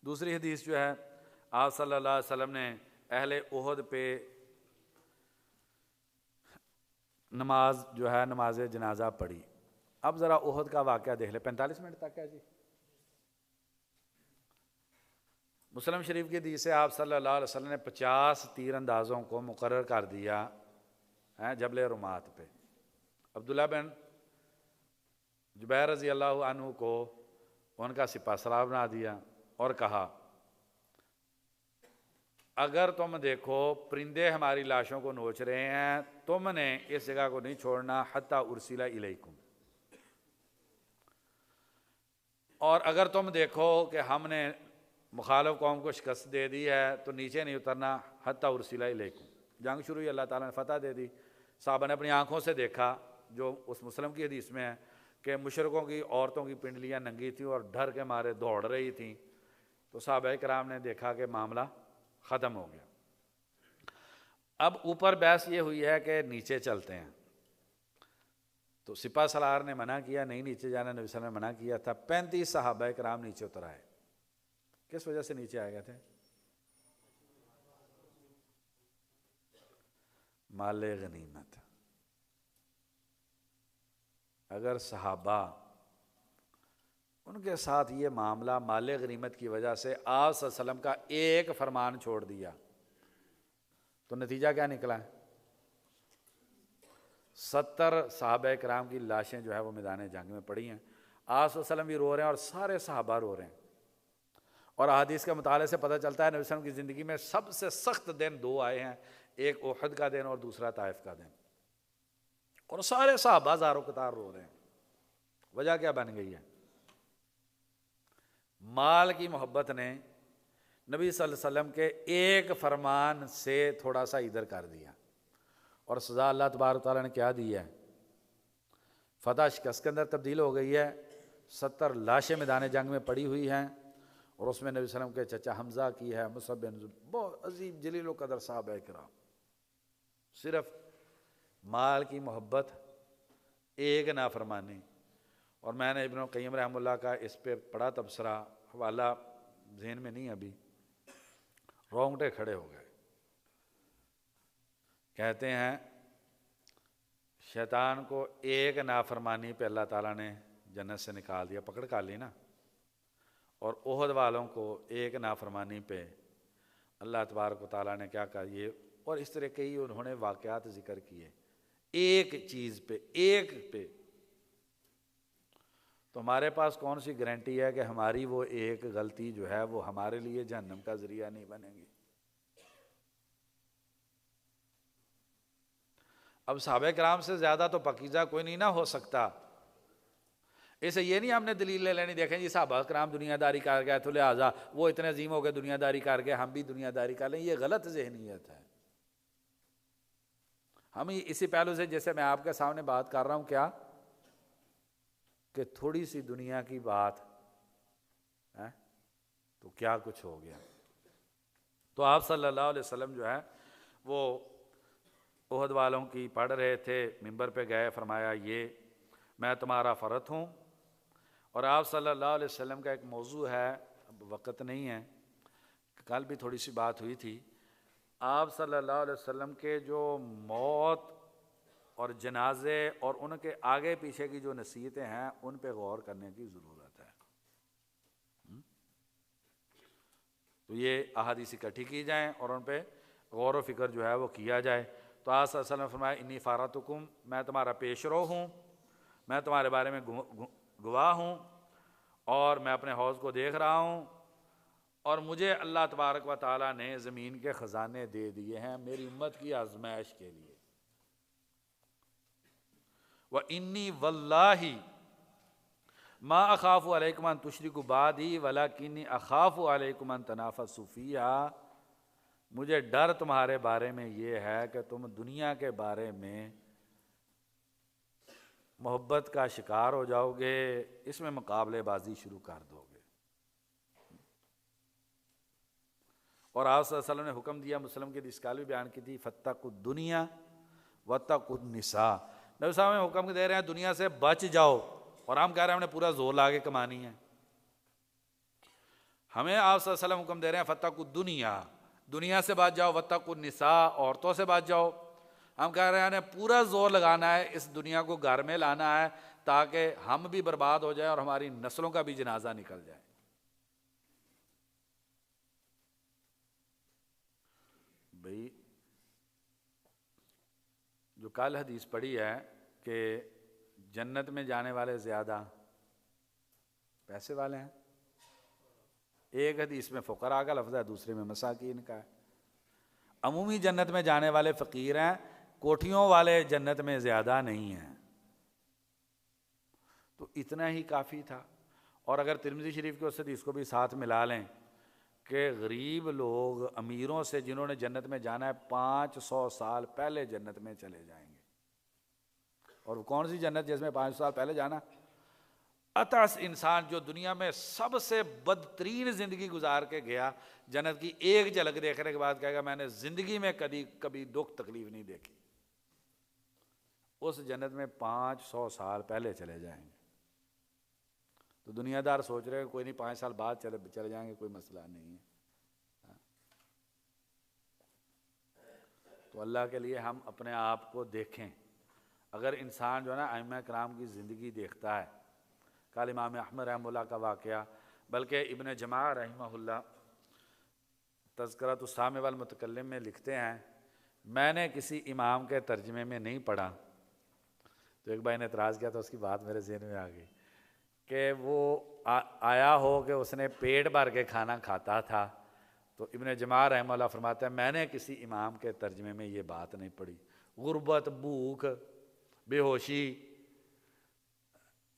دوسری حدیث جو ہے، آپ صلی اللہ علیہ وسلم نے اہل احد پہ نماز جو ہے نماز جنازہ پڑھی۔ اب ذرا احد کا واقعہ دیکھ لیں، 45 منٹ تک ہے جی۔ مسلم شریف کی حدیث سے آپ صلی اللہ علیہ وسلم نے 50 تیر اندازوں کو مقرر کر دیا جبل رمات پہ۔ عبداللہ بن جبیر رضی اللہ عنہ کو ان کا سپہ سالار بنا دیا اور کہا اگر تم دیکھو پرندے ہماری لاشوں کو نوچ رہے ہیں، تم نے اس جگہ کو نہیں چھوڑنا حتی ارسل الیکم، اور اگر تم دیکھو کہ ہم نے مخالف قوم کو شکست دے دی ہے تو نیچے نہیں اترنا حتی ارسل الیکم۔ جنگ شروع ہوئی، اللہ تعالیٰ نے فتح دے دی، صحابہ نے اپنی آنکھوں سے دیکھا، جو اس مسلم کی حدیث میں ہے کہ مشرکوں کی عورتوں کی پنڈلیاں ننگی تھیں اور ڈر کے مارے دوڑ رہی تھیں، تو صحابہ کرام نے دیکھا کہ معاملہ ختم ہو گیا۔ اب اوپر بحث یہ ہوئی ہے کہ نیچے چلتے ہیں، تو سپہ سالار نے منع کیا، نہیں نیچے جانا، نبی صلی اللہ علیہ وسلم نے منع کیا تھا۔ 35 صحابہ کرام نیچے اتر آئے۔ کس وجہ سے نیچے آئے گئے تھے؟ مال غنیمت۔ اگر صحابہ ان کے ساتھ یہ معاملہ مال غنیمت کی وجہ سے آپ صلی اللہ علیہ وسلم کا ایک فرمان چھوڑ دیا تو نتیجہ کیا نکلا ہے؟ 70 صحابہ کرام کی لاشیں جو ہے وہ میدان جنگ میں پڑی ہیں، آپ صلی اللہ علیہ وسلم بھی رو رہے ہیں اور سارے صحابہ رو رہے ہیں، اور احادیث کے مطالعے سے پتہ چلتا ہے نبی صلی اللہ علیہ وسلم کی زندگی میں سب سے سخت دن 2 آئے ہیں، ایک احد کا دن اور دوسرا طائف کا دن، اور سارے صحابہ زاروں قطار رو رہے ہیں۔ وجہ کیا بن گئی ہے؟ مال کی محبت نے نبی صلی اللہ علیہ وسلم کے ایک فرمان سے تھوڑا سا ادھر کر دیا، اور سزا اللہ تبارک تعالیٰ نے کیا دی ہے؟ فتح شکست کے اندر تبدیل ہو گئی ہے۔ 70 لاشیں میدان جنگ میں پڑی ہوئی ہیں، اور اس میں نبی صلی اللہ علیہ وسلم کے چچا حمزہ کی ہے، مصعب بن بہت عظیم جلیل و قدر صحابہ کرام، صرف مال کی محبت، ایک نافرمانی۔ اور میں نے ابن القیم رحمہ اللہ کا اس پہ پڑھا تبصرہ، حوالہ ذہن میں نہیں ابھی، رونگٹے کھڑے ہو گئے۔ کہتے ہیں شیطان کو ایک نافرمانی پہ اللہ تعالیٰ نے جنت سے نکال دیا، پکڑ کر لی نا، اور احد والوں کو ایک نافرمانی پہ اللہ تبارک و تعالیٰ نے کیا کہا یہ، اور اس طرح کئی انہوں نے واقعات ذکر کیے، ایک چیز پہ، ایک پہ تو ہمارے پاس کون سی گارنٹی ہے کہ ہماری وہ ایک غلطی جو ہے وہ ہمارے لیے جہنم کا ذریعہ نہیں بنے گی؟ اب صحابہ کرام سے زیادہ تو پاکیزہ کوئی نہیں نہ ہو سکتا، اسے یہ نہیں ہم نے دلیل لے لینی، دیکھیں جی صحابہ کرام دنیا داری کر گئے تو لہٰذا وہ اتنے عظیم ہو گئے دنیا داری کر گئے، ہم بھی دنیا داری کر لیں، یہ غلط ذہنیت ہے۔ ہم اسی پہلو سے جیسے میں آپ کے سامنے بات کر رہا ہوں، کیا کہ تھوڑی سی دنیا کی بات ہے تو کیا کچھ ہو گیا۔ تو آپ صلی اللہ علیہ وسلم جو ہے وہ احد والوں کی پڑھ رہے تھے، ممبر پہ گئے، فرمایا یہ میں تمہارا فرط ہوں، اور آپ صلی اللہ علیہ وسلم کا ایک موضوع ہے، اب وقت نہیں ہے، کل بھی تھوڑی سی بات ہوئی تھی، آپ صلی اللہ علیہ وسلم کے جو موت اور جنازے اور ان کے آگے پیچھے کی جو نصیحتیں ہیں ان پہ غور کرنے کی ضرورت ہے۔ تو یہ احادیث اکٹھی کی جائیں اور ان پہ غور و فکر جو ہے وہ کیا جائے۔ تو آپ صلی اللہ علیہ وسلم نے فرمایا انی فاراتکم، میں تمہارا پیش رو ہوں، میں تمہارے بارے میں گواہ ہوں، اور میں اپنے حوض کو دیکھ رہا ہوں، اور مجھے اللہ تبارک و تعالیٰ نے زمین کے خزانے دے دیے ہیں میری امت کی آزمائش کے لیے۔ وَإِنِّي وَاللَّهِ مَا أَخَافُ عَلَيْكُمْ أَن تُشْرِكُوا بَعْدِي وَلَكِنِّي أَخَافُ عَلَيْكُمْ أَن تَنَافَسُوا فِيهَا، مجھے ڈر تمہارے بارے میں یہ ہے کہ تم دنیا کے بارے میں محبت کا شکار ہو جاؤ گے، اس میں مقابلے بازی شروع کر دو گے۔ اور آپ صلی اللہ علیہ وسلم نے حکم دیا، مسلم کی حدیث کال بھی بیان کی تھی، فَاتَّقُوا الدُّنْيَا وَاتَّقُوا النِّسَاءَ، نبی صاحب نے حکم دے رہے ہیں دنیا سے بچ جاؤ، اور ہم کہہ رہے ہیں ہم نے پورا زور لا کے کمانی ہے۔ ہمیں آپ صلی اللہ علیہ وسلم حکم دے رہے ہیں فَاتَّقُوا الدُّنْيَا، دنیا سے بچ جاؤ، وَاتَّقُوا النِّسَاءَ، عورتوں سے بچ جاؤ۔ ہم کہہ رہے ہیں ہمیں پورا زور لگانا ہے، اس دنیا کو گھر میں لانا ہے تاکہ ہم بھی برباد ہو جائیں اور ہماری نسلوں کا بھی جنازہ نکل جائے۔ بھئی جو کل حدیث پڑھی ہے کہ جنت میں جانے والے زیادہ پیسے والے ہیں، ایک حدیث میں فقراء کا لفظ ہے، دوسرے میں مساکین کا ہے۔ عمومی جنت میں جانے والے فقیر ہیں، کوٹھیوں والے جنت میں زیادہ نہیں ہیں۔ تو اتنا ہی کافی تھا۔ اور اگر ترمذی شریف کے اس حدیث کو بھی ساتھ ملا لیں کہ غریب لوگ امیروں سے جنہوں نے جنت میں جانا ہے 500 سال پہلے جنت میں چلے جائیں گے۔ اور وہ کون سی جنت جس میں 500 سال پہلے جانا؟ اتعس انسان جو دنیا میں سب سے بدترین زندگی گزار کے گیا، جنت کی ایک جھلک دیکھنے کے بعد کہے گا میں نے زندگی میں کبھی دکھ تکلیف نہیں دیکھی، اس جنت میں 500 سال پہلے چلے جائیں گے۔ تو دنیا دار سوچ رہے ہیں کوئی نہیں 5 سال بعد چلے جائیں گے، کوئی مسئلہ نہیں ہے۔ تو اللہ کے لیے ہم اپنے آپ کو دیکھیں۔ اگر انسان جو ہے نا ائمہ کرام کی زندگی دیکھتا ہے، کل امام احمد رحمہ اللہ کا واقعہ، بلکہ ابن جماع رحمہ اللہ تذکرۃ السامع والمتکلم میں لکھتے ہیں میں نے کسی امام کے ترجمے میں نہیں پڑھا، تو ایک بھائی نے اعتراض کیا تو اس کی بات میرے ذہن میں آ گئی کہ وہ آیا ہو کہ اس نے پیٹ بھر کے کھانا کھاتا تھا، تو ابن جماع رحمہ اللہ فرماتا ہے میں نے کسی امام کے ترجمے میں یہ بات نہیں پڑھی۔ غربت، بھوک، بے ہوشی،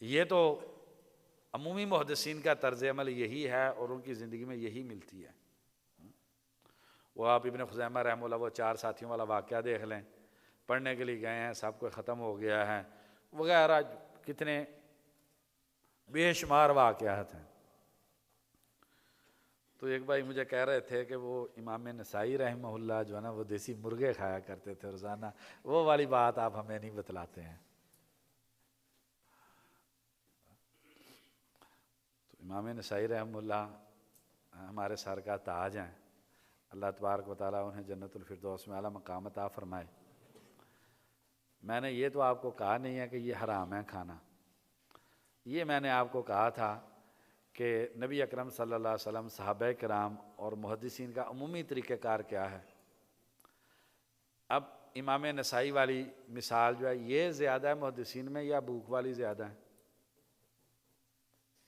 یہ تو عمومی محدثین کا طرز عمل یہی ہے اور ان کی زندگی میں یہی ملتی ہے۔ وہ آپ ابن خزیمہ رحمہ اللہ وہ 4 ساتھیوں والا واقعہ دیکھ لیں، پڑھنے کے لیے گئے ہیں، سب کو ختم ہو گیا ہے وغیرہ، کتنے بے شمار واقعات ہیں۔ تو ایک بھائی مجھے کہہ رہے تھے کہ وہ امام نسائی رحمہ اللہ جو ہے نا وہ دیسی مرغے کھایا کرتے تھے روزانہ، وہ والی بات آپ ہمیں نہیں بتلاتے ہیں۔ تو امام نسائی رحمہ اللہ ہمارے سر کا تاج ہیں، اللہ تبارک و تعالیٰ انہیں جنت الفردوس میں اعلیٰ مقام عطا فرمائے۔ میں نے یہ تو آپ کو کہا نہیں ہے کہ یہ حرام ہے کھانا، یہ میں نے آپ کو کہا تھا کہ نبی اکرم صلی اللہ علیہ وسلم، صحابہ کرام اور محدثین کا عمومی طریقہ کار کیا ہے۔ اب امام نسائی والی مثال جو ہے یہ زیادہ ہے محدثین میں یا بھوک والی زیادہ ہے؟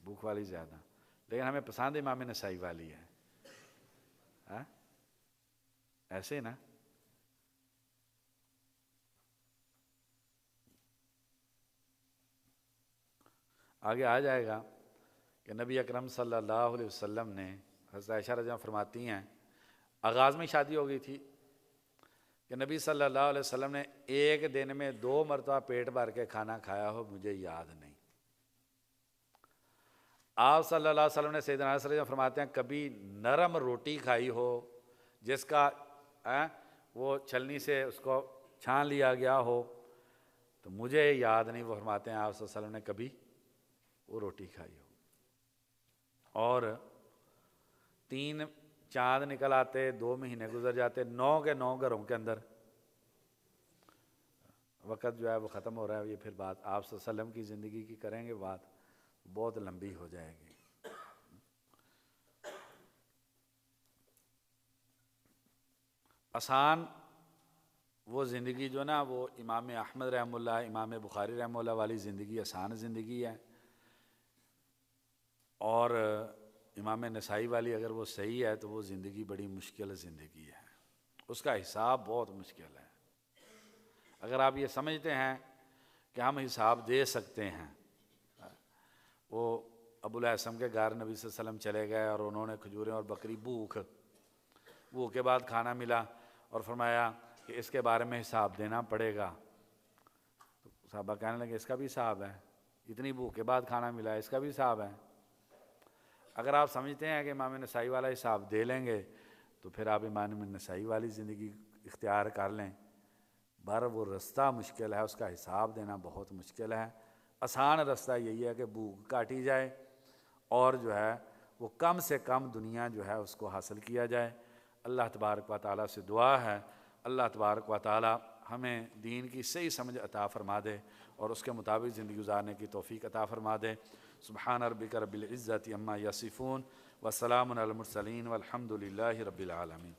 بھوک والی زیادہ، لیکن ہمیں پسند امام نسائی والی ہے. ہاں ایسے نا. آگے آ جائے گا کہ نبی اکرم صلی اللہ علیہ وسلم نے، حضرت عائشہ رضی اللہ عنہا فرماتی ہیں آغاز میں شادی ہو گئی تھی کہ نبی صلی اللہ علیہ وسلم نے ایک دن میں 2 مرتبہ پیٹ بھر کے کھانا کھایا ہو مجھے یاد نہیں. آپ صلی اللہ علیہ وسلم نے سیدنا انس رضی اللہ عنہ فرماتے ہیں کبھی نرم روٹی کھائی ہو جس کا وہ چھلنی سے اس کو چھان لیا گیا ہو تو مجھے یاد نہیں. وہ فرماتے ہیں آپ صلی اللہ علیہ وسلم نے کبھی وہ روٹی کھائی ہو. اور 3 چاند نکل آتے، 2 مہینے گزر جاتے، 9 کے 9 گھروں کے اندر. وقت جو ہے وہ ختم ہو رہا ہے. یہ پھر بات آپ صلی اللہ علیہ وسلم کی زندگی کی کریں گے، بات بہت لمبی ہو جائے گی. آسان وہ زندگی جو نا وہ امام احمد رحمہ اللہ، امام بخاری رحمہ اللہ والی زندگی آسان زندگی ہے، اور امام نسائی والی اگر وہ صحیح ہے تو وہ زندگی بڑی مشکل زندگی ہے، اس کا حساب بہت مشکل ہے. اگر آپ یہ سمجھتے ہیں کہ ہم حساب دے سکتے ہیں. وہ ابو الہیثم کے گھر نبی صلی اللہ علیہ وسلم چلے گئے اور انہوں نے کھجوریں اور بکری بھوک کے بعد کھانا ملا اور فرمایا کہ اس کے بارے میں حساب دینا پڑے گا. تو صحابہ کہنے لگے اس کا بھی حساب ہے، اتنی بھوک کے بعد کھانا ملا اس کا بھی حساب ہے. اگر آپ سمجھتے ہیں کہ امام نسائی والا حساب دے لیں گے تو پھر آپ امام نسائی والی زندگی اختیار کر لیں. وہ رستہ مشکل ہے، اس کا حساب دینا بہت مشکل ہے. آسان رستہ یہی ہے کہ بھوک کاٹی جائے اور جو ہے وہ کم سے کم دنیا جو ہے اس کو حاصل کیا جائے. اللہ تبارک و تعالیٰ سے دعا ہے اللہ تبارک و تعالیٰ ہمیں دین کی صحیح سمجھ عطا فرما دے اور اس کے مطابق زندگی گزارنے کی توفیق عطا فرما دے. سبحان ربک رب العزت عما یصفون وسلام علی المرسلین والحمد للہ رب العالمین.